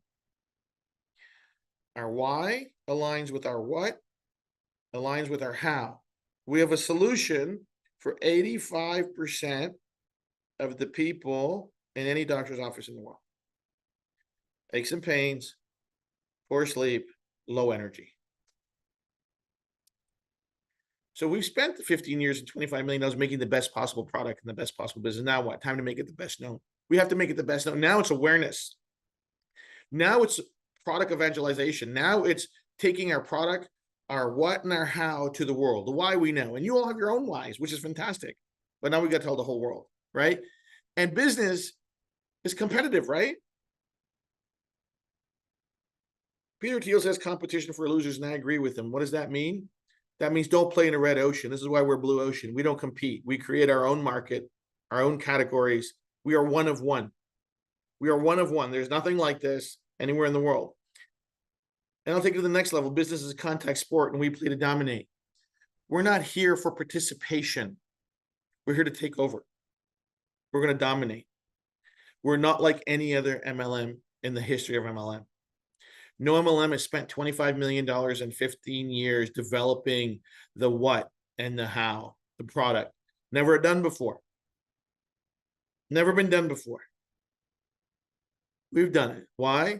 Our why aligns with our what, aligns with our how. We have a solution for 85% of the people in any doctor's office in the world. Aches and pains, poor sleep, low energy. So we've spent 15 years and $25 million making the best possible product and the best possible business. Now what? Time to make it the best known. We have to make it the best known. Now it's awareness. Now it's product evangelization. Now it's taking our product, our what and our how to the world. The why we know. And you all have your own whys, which is fantastic. But now we got to tell the whole world, right? And business is competitive, right? Peter Thiel says competition for losers, and I agree with him. What does that mean? That means don't play in a red ocean. This is why we're blue ocean. We don't compete. We create our own market, our own categories. We are one of one. We are one of one. There's nothing like this anywhere in the world. And I'll take it to the next level. Business is a contact sport, and we play to dominate. We're not here for participation. We're here to take over. We're going to dominate. We're not like any other MLM in the history of MLM. No MLM has spent $25 million in 15 years developing the what and the how, the product. Never done before. Never been done before. We've done it. Why?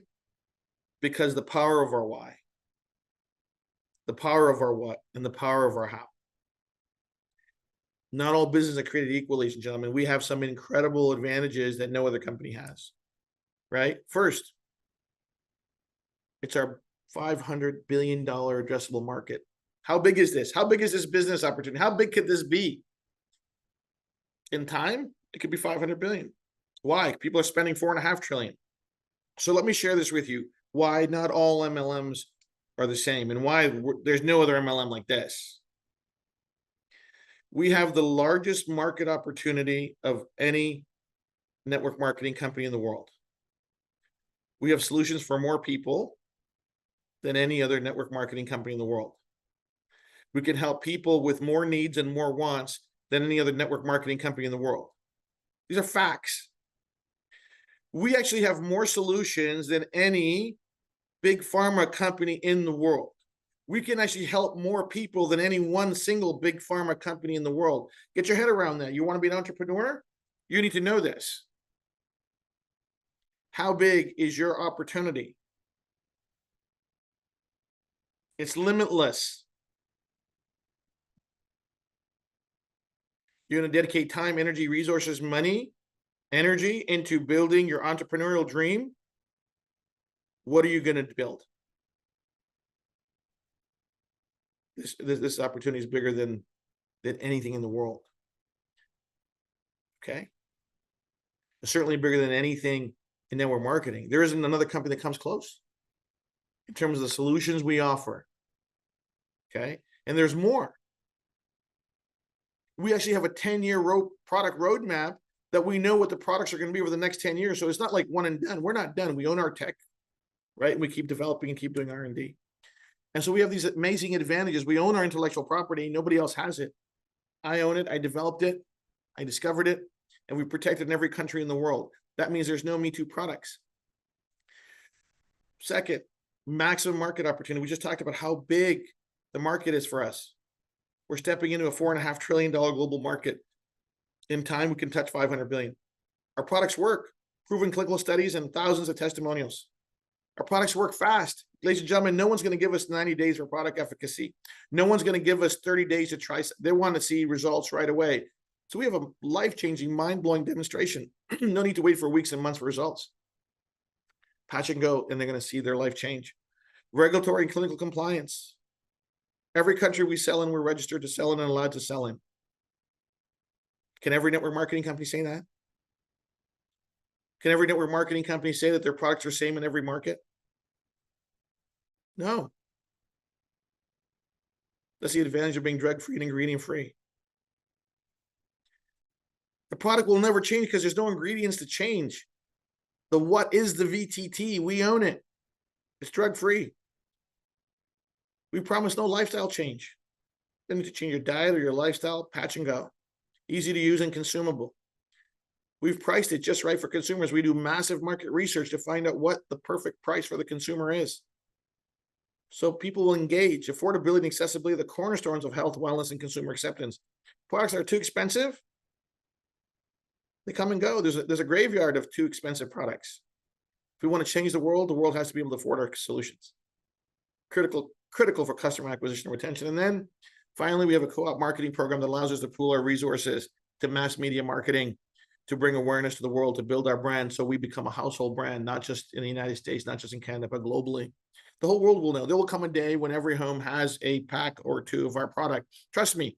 Because the power of our why, the power of our what, and the power of our how. Not all businesses are created equal, ladies and gentlemen. We have some incredible advantages that no other company has, right? First, it's our $500 billion addressable market. How big is this? How big is this business opportunity? How big could this be? In time, it could be 500 billion. Why? People are spending $4.5 trillion. So let me share this with you. Why not all MLMs are the same and why there's no other MLM like this. We have the largest market opportunity of any network marketing company in the world. We have solutions for more people than any other network marketing company in the world. We can help people with more needs and more wants than any other network marketing company in the world. These are facts. We actually have more solutions than any big pharma company in the world. We can actually help more people than any one single big pharma company in the world. Get your head around that. You want to be an entrepreneur? You need to know this. How big is your opportunity? It's limitless. You're going to dedicate time, energy, resources, money, energy into building your entrepreneurial dream. What are you going to build? This opportunity is bigger than anything in the world. Okay. It's certainly bigger than anything in network marketing. There isn't another company that comes close in terms of the solutions we offer. Okay. And there's more. We actually have a 10-year product roadmap that we know what the products are going to be over the next 10 years. So it's not like one and done. We're not done. We own our tech, right? And we keep developing and keep doing R&D. And so we have these amazing advantages. We own our intellectual property. Nobody else has it. I own it. I developed it. I discovered it. And we protect it in every country in the world. That means there's no Me Too products. Second, maximum market opportunity. We just talked about how big the market is for us. We're stepping into a $4.5 trillion global market. In time, we can touch 500 billion. Our products work, proven clinical studies and thousands of testimonials. Our products work fast. Ladies and gentlemen, no one's going to give us 90 days for product efficacy. No one's going to give us 30 days to try. They want to see results right away. So we have a life-changing, mind-blowing demonstration. No need to wait for weeks and months for results. Patch and go, and they're going to see their life change. Regulatory and clinical compliance. Every country we sell in, we're registered to sell in and allowed to sell in. Can every network marketing company say that? Can every network marketing company say that their products are the same in every market? No. That's the advantage of being drug-free and ingredient-free. The product will never change because there's no ingredients to change. The what is the VTT? We own it. It's drug-free. We promise no lifestyle change. You don't need to change your diet or your lifestyle, patch and go. Easy to use and consumable. We've priced it just right for consumers. We do massive market research to find out what the perfect price for the consumer is. So people will engage. Affordability and accessibility are the cornerstones of health, wellness, and consumer acceptance. Products that are too expensive, they come and go. There's a graveyard of too expensive products. If we want to change the world has to be able to afford our solutions. Critical for customer acquisition and retention. And then finally, we have a co-op marketing program that allows us to pool our resources to mass media marketing, to bring awareness to the world, to build our brand so we become a household brand, not just in the United States, not just in Canada, but globally. The whole world will know. There will come a day when every home has a pack or two of our product. Trust me,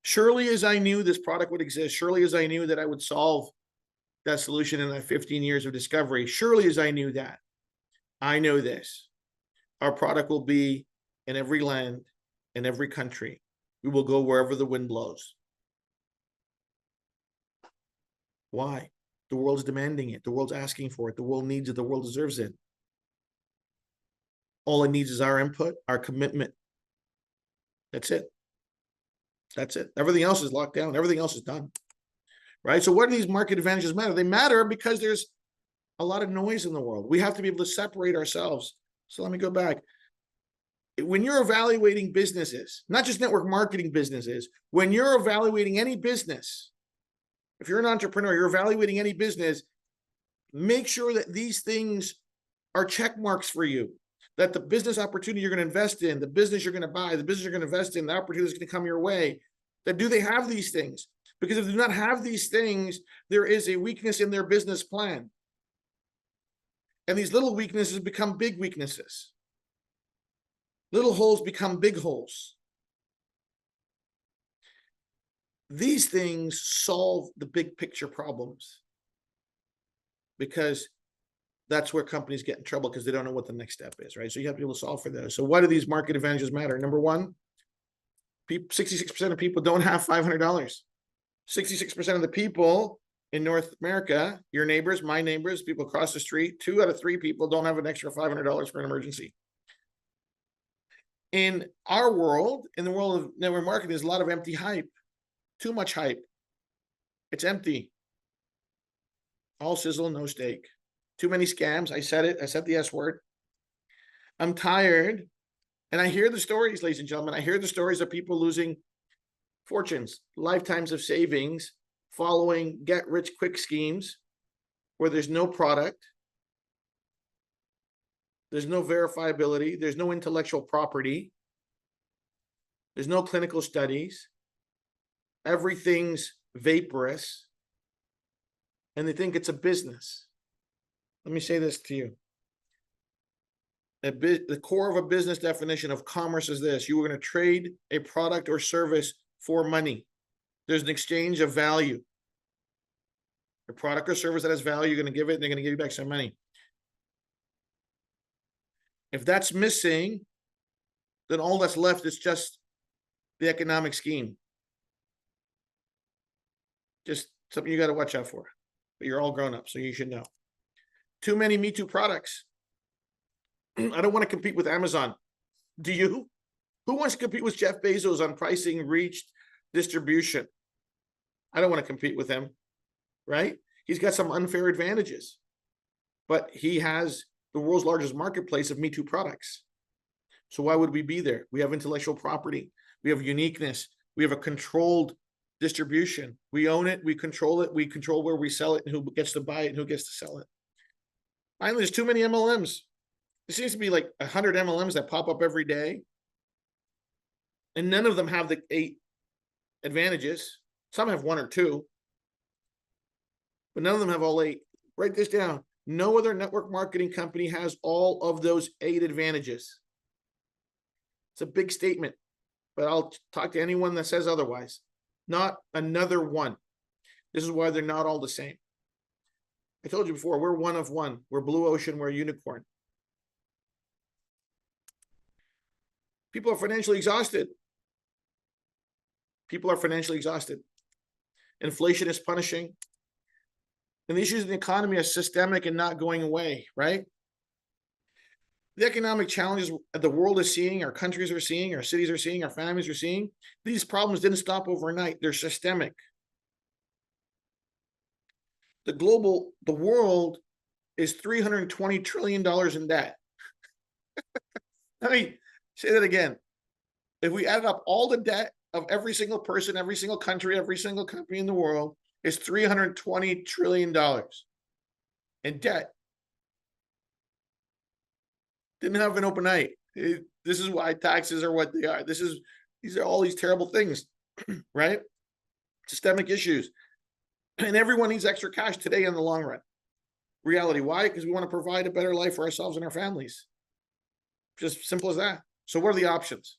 surely as I knew this product would exist, surely as I knew that I would solve that solution in that 15 years of discovery, surely as I knew that, I know this. Our product will be in every land, in every country. We will go wherever the wind blows. Why? The world's demanding it. The world's asking for it. The world needs it. The world deserves it. All it needs is our input, our commitment. That's it. That's it. Everything else is locked down. Everything else is done. Right? So what do these market advantages matter? They matter because there's a lot of noise in the world. We have to be able to separate ourselves. So let me go back. When you're evaluating businesses, not just network marketing businesses, when you're evaluating any business, if you're an entrepreneur, you're evaluating any business, make sure that these things are check marks for you, that the business opportunity you're going to invest in, the business you're going to buy, the business you're going to invest in, the opportunity is going to come your way, that do they have these things? Because if they do not have these things, there is a weakness in their business plan. And these little weaknesses become big weaknesses. Little holes become big holes. These things solve the big picture problems because that's where companies get in trouble because they don't know what the next step is, right? So you have to be able to solve for those. So why do these market advantages matter? Number one, 66% of people don't have $500. 66% of the people in North America, your neighbors, my neighbors, people across the street, 2 out of 3 people don't have an extra $500 for an emergency. In our world, in the world of network marketing, there's a lot of empty hype. Too much hype. It's empty. All sizzle, no steak. Too many scams. I said it. I said the S word. I'm tired. And I hear the stories, ladies and gentlemen. I hear the stories of people losing fortunes, lifetimes of savings, following get-rich-quick schemes where there's no product, there's no verifiability, there's no intellectual property, there's no clinical studies, everything's vaporous, and they think it's a business. Let me say this to you. The core of a business definition of commerce is this: you are going to trade a product or service for money. There's an exchange of value. A product or service that has value, you're going to give it, and they're going to give you back some money. If that's missing, then all that's left is just the economic scheme. Just something you got to watch out for. But you're all grown up, so you should know. Too many Me Too products. I don't want to compete with Amazon. Do you? Who wants to compete with Jeff Bezos on pricing, reach, distribution? I don't want to compete with him, right? He's got some unfair advantages, but he has the world's largest marketplace of Me Too products. So why would we be there? We have intellectual property. We have uniqueness. We have a controlled distribution. We own it. We control it. We control where we sell it and who gets to buy it and who gets to sell it. Finally, there's too many MLMs. There seems to be like 100 MLMs that pop up every day. And none of them have the 8 advantages. Some have 1 or 2. But none of them have all 8. Write this down. No other network marketing company has all of those 8 advantages. It's a big statement, but I'll talk to anyone that says otherwise. Not another one. This is why they're not all the same. I told you before, we're one of one. We're blue ocean, we're a unicorn. People are financially exhausted. People are financially exhausted. Inflation is punishing. And the issues in the economy are systemic and not going away, right? The economic challenges the world is seeing, our countries are seeing, our cities are seeing, our families are seeing, these problems didn't stop overnight. They're systemic. The world is $320 trillion in debt. Let me say that again. If we added up all the debt of every single person, every single country, every single company in the world, it's $320 trillion in debt. Didn't happen overnight. This is why taxes are what they are. These are all these terrible things, right? Systemic issues. And everyone needs extra cash today in the long run. Reality. Why? Because we want to provide a better life for ourselves and our families. Just simple as that. So what are the options?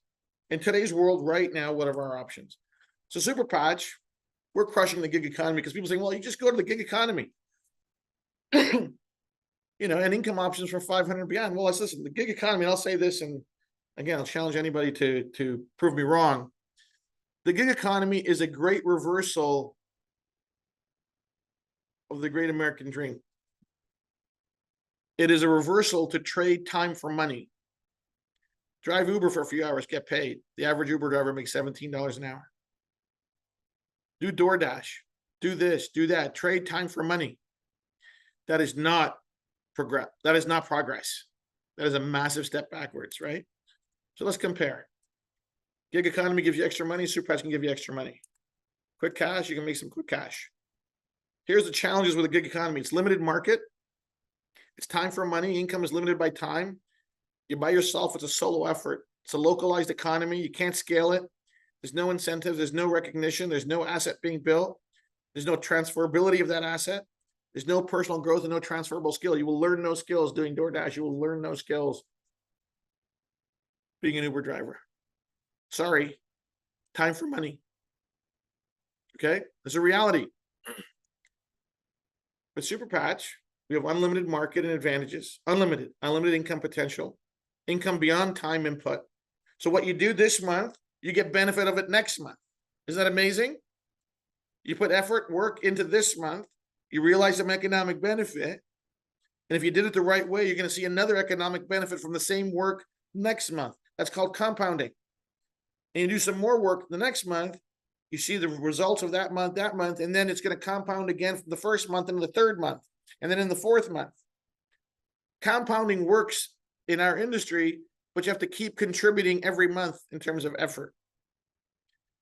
In today's world right now, what are our options? So Super Patch, we're crushing the gig economy because people saying, well, you just go to the gig economy. And income options for 500 and beyond. Well, let's listen, the gig economy, and I'll say this, and again, I'll challenge anybody to prove me wrong. The gig economy is a great reversal of the great American dream. It is a reversal to trade time for money. Drive Uber for a few hours, get paid. The average Uber driver makes $17 an hour. Do DoorDash, do this, do that, trade time for money. That is not progress. That is not progress. That is a massive step backwards, right? So let's compare. Gig economy gives you extra money. Super Patch can give you extra money. Quick cash, you can make some quick cash. Here's the challenges with the gig economy. It's limited market. It's time for money. Income is limited by time. You're by yourself. It's a solo effort. It's a localized economy. You can't scale it. There's no incentives. There's no recognition. There's no asset being built. There's no transferability of that asset. There's no personal growth and no transferable skill. You will learn no skills doing DoorDash. You will learn no skills being an Uber driver. Sorry. Time for money. Okay? There's a reality. With Super Patch, we have unlimited market and advantages. Unlimited income potential. Income beyond time input. So what you do this month, you get benefit of it next month. Isn't that amazing? You put effort, work into this month, you realize some economic benefit, and if you did it the right way, you're going to see another economic benefit from the same work next month. That's called compounding. And you do some more work the next month, you see the results of that month, and then it's going to compound again from the first month into the third month, and then in the fourth month. Compounding works in our industry, but you have to keep contributing every month in terms of effort.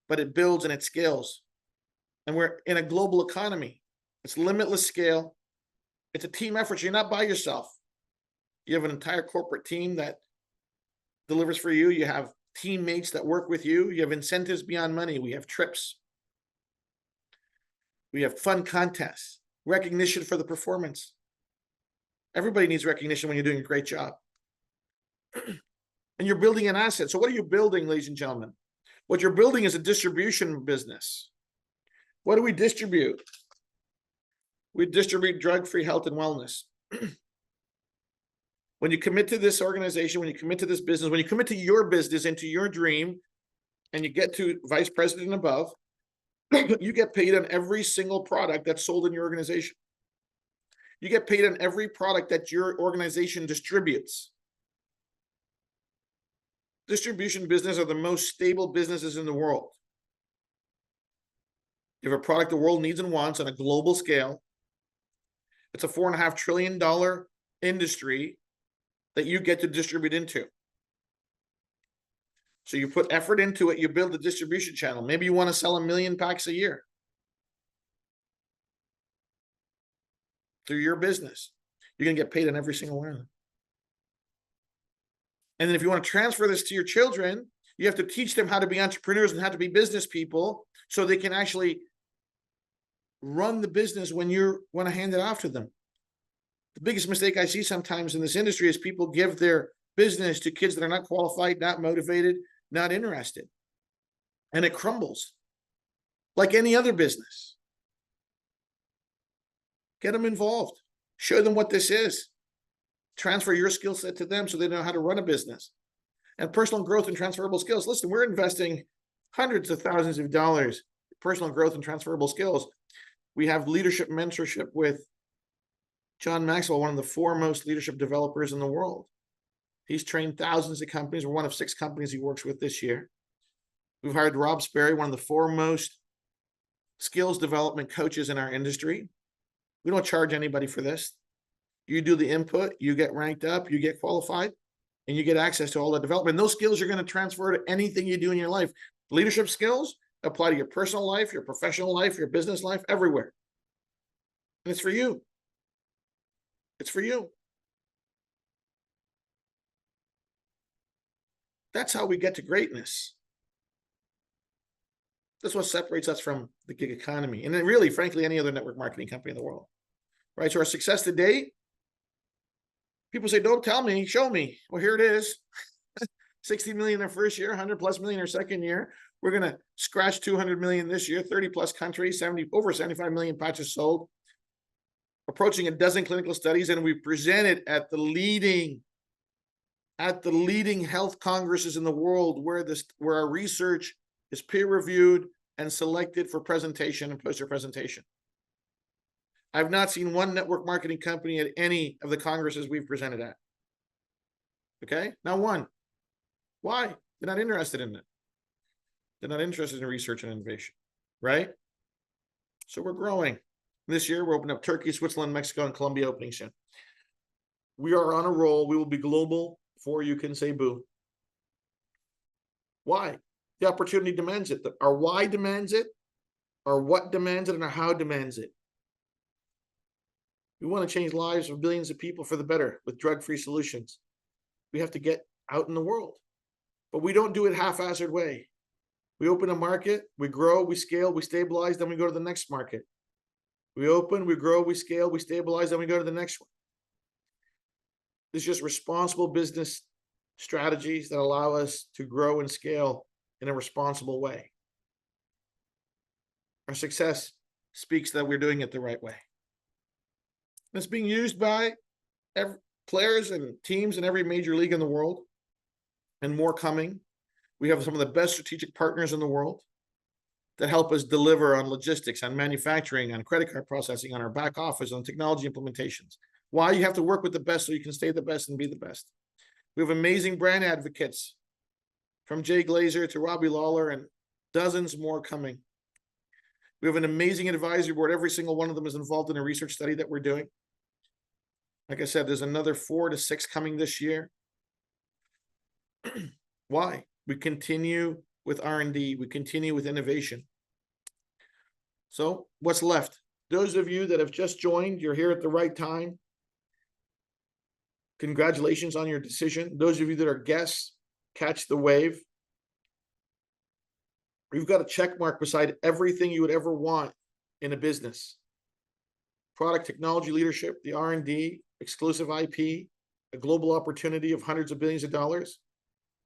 But it builds and it scales. And we're in a global economy. It's limitless scale. It's a team effort. You're not by yourself. You have an entire corporate team that delivers for you. You have teammates that work with you. You have incentives beyond money. We have trips. We have fun contests, recognition for the performance. Everybody needs recognition when you're doing a great job. And you're building an asset. So what are you building, ladies and gentlemen? What you're building is a distribution business. What do we distribute? We distribute drug-free health and wellness. When you commit to this organization, when you commit to this business, when you commit to your business and to your dream, and you get to vice president and above, you get paid on every single product that's sold in your organization. You get paid on every product that your organization distributes. Distribution business are the most stable businesses in the world. You have a product the world needs and wants on a global scale. It's a $4.5 trillion industry that you get to distribute into. So you put effort into it, you build a distribution channel. Maybe you want to sell 1 million packs a year through your business. You're going to get paid on every single one of them. And then if you want to transfer this to your children, you have to teach them how to be entrepreneurs and how to be business people so they can actually run the business when you want to hand it off to them. The biggest mistake I see sometimes in this industry is people give their business to kids that are not qualified, not motivated, not interested. And it crumbles like any other business. Get them involved. Show them what this is. Transfer your skill set to them so they know how to run a business. And personal growth and transferable skills. Listen, we're investing hundreds of thousands of dollars in personal growth and transferable skills. We have leadership mentorship with John Maxwell, one of the foremost leadership developers in the world. He's trained thousands of companies. We're one of 6 companies he works with this year. We've hired Rob Sperry, one of the foremost skills development coaches in our industry. We don't charge anybody for this. You do the input, you get ranked up, you get qualified, and you get access to all the development. Those skills are going to transfer to anything you do in your life. Leadership skills apply to your personal life, your professional life, your business life, everywhere. And it's for you. It's for you. That's how we get to greatness. That's what separates us from the gig economy. And then really, frankly, any other network marketing company in the world. Right? So our success to date, people say, don't tell me, show me. Well, here it is. 60 million their first year, 100 plus million their second year. We're going to scratch 200 million this year, 30 plus countries, over 75 million patches sold, approaching a dozen clinical studies. And we presented at the leading health congresses in the world where our research is peer reviewed and selected for presentation and poster presentation. I've not seen one network marketing company at any of the congresses we've presented at. Okay, not one. Why? They're not interested in it. They're not interested in research and innovation, right? So we're growing. This year, we're opening up Turkey, Switzerland, Mexico, and Colombia opening soon. We are on a roll. We will be global before you can say boo. Why? The opportunity demands it. Our why demands it, our what demands it, and our how demands it. We want to change lives of billions of people for the better with drug-free solutions. We have to get out in the world, but we don't do it haphazard way. We open a market, we grow, we scale, we stabilize, then we go to the next market. We open, we grow, we scale, we stabilize, then we go to the next one. This is just responsible business strategies that allow us to grow and scale in a responsible way. Our success speaks that we're doing it the right way. It's being used by players and teams in every major league in the world, and more coming. We have some of the best strategic partners in the world that help us deliver on logistics, on manufacturing, on credit card processing, on our back office, on technology implementations. Why? You have to work with the best so you can stay the best and be the best. We have amazing brand advocates, from Jay Glazer to Robbie Lawler, and dozens more coming. We have an amazing advisory board. Every single one of them is involved in a research study that we're doing. Like I said, there's another 4 to 6 coming this year. Why? We continue with R&D. We continue with innovation. So what's left? Those of you that have just joined, you're here at the right time. Congratulations on your decision. Those of you that are guests, catch the wave. You've got a check mark beside everything you would ever want in a business. Product technology leadership, the R&D, exclusive IP, a global opportunity of hundreds of billions of dollars,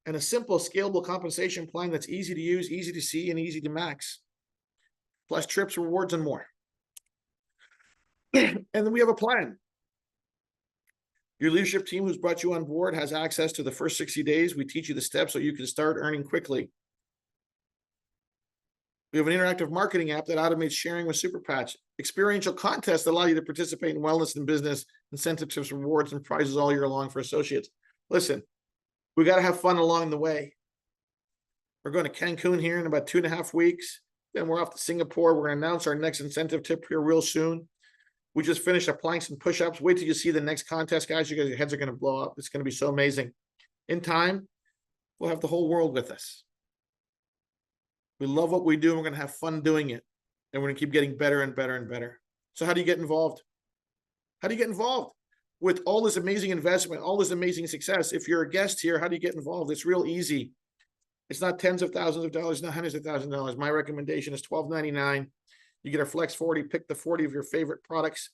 and a simple scalable compensation plan that's easy to use, easy to see, and easy to max, plus trips, rewards, and more. And then we have a plan. Your leadership team who's brought you on board has access to the first 60 days. We teach you the steps so you can start earning quickly. We have an interactive marketing app that automates sharing with SuperPatch. Experiential contests that allow you to participate in wellness and business, incentive tips, rewards, and prizes all year long for associates. Listen, we got to have fun along the way. We're going to Cancun here in about 2.5 weeks. Then we're off to Singapore. We're going to announce our next incentive tip here real soon. We just finished our planks and push-ups. Wait till you see the next contest, guys. You guys, your heads are going to blow up. It's going to be so amazing. In time, we'll have the whole world with us. We love what we do, and we're going to have fun doing it. And we're going to keep getting better and better and better. So how do you get involved? How do you get involved? With all this amazing investment, all this amazing success, if you're a guest here, how do you get involved? It's real easy. It's not tens of thousands of dollars, not hundreds of thousands of dollars. My recommendation is $12.99. You get our Flex 40, pick the 40 of your favorite products.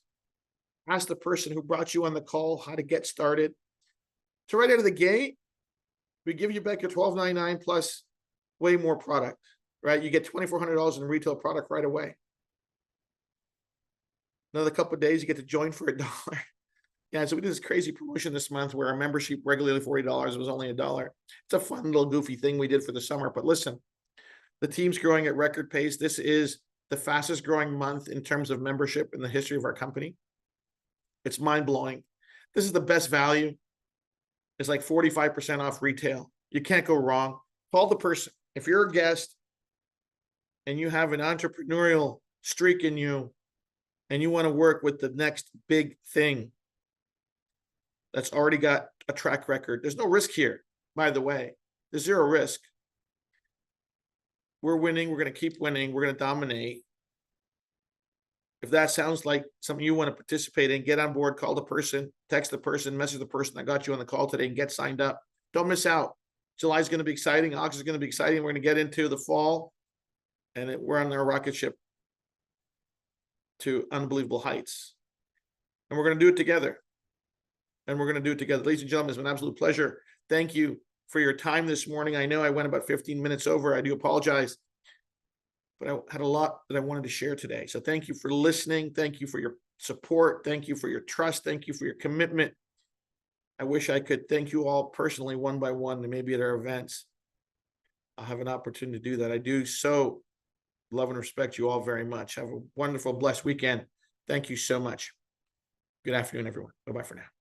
Ask the person who brought you on the call how to get started. So right out of the gate, we give you back your $12.99 plus way more product, right? You get $2,400 in retail product right away. Another couple of days, you get to join for $1. Yeah, so we did this crazy promotion this month where our membership regularly $40 was only $1. It's a fun little goofy thing we did for the summer. But listen, the team's growing at record pace. This is the fastest growing month in terms of membership in the history of our company. It's mind-blowing. This is the best value. It's like 45% off retail. You can't go wrong. Call the person. If you're a guest and you have an entrepreneurial streak in you and you want to work with the next big thing that's already got a track record, there's no risk here, by the way. There's zero risk. We're winning. We're going to keep winning. We're going to dominate. If that sounds like something you want to participate in, get on board, call the person, text the person, message the person that got you on the call today, and get signed up. Don't miss out. July is going to be exciting. August is going to be exciting. We're going to get into the fall, and we're on our rocket ship to unbelievable heights. And we're going to do it together. Ladies and gentlemen, it's been an absolute pleasure. Thank you for your time this morning. I know I went about 15 minutes over. I do apologize, but I had a lot that I wanted to share today. So thank you for listening. Thank you for your support. Thank you for your trust. Thank you for your commitment. I wish I could thank you all personally, one by one, and maybe at our events. I'll have an opportunity to do that. I do so love and respect you all very much. Have a wonderful, blessed weekend. Thank you so much. Good afternoon, everyone. Bye-bye for now.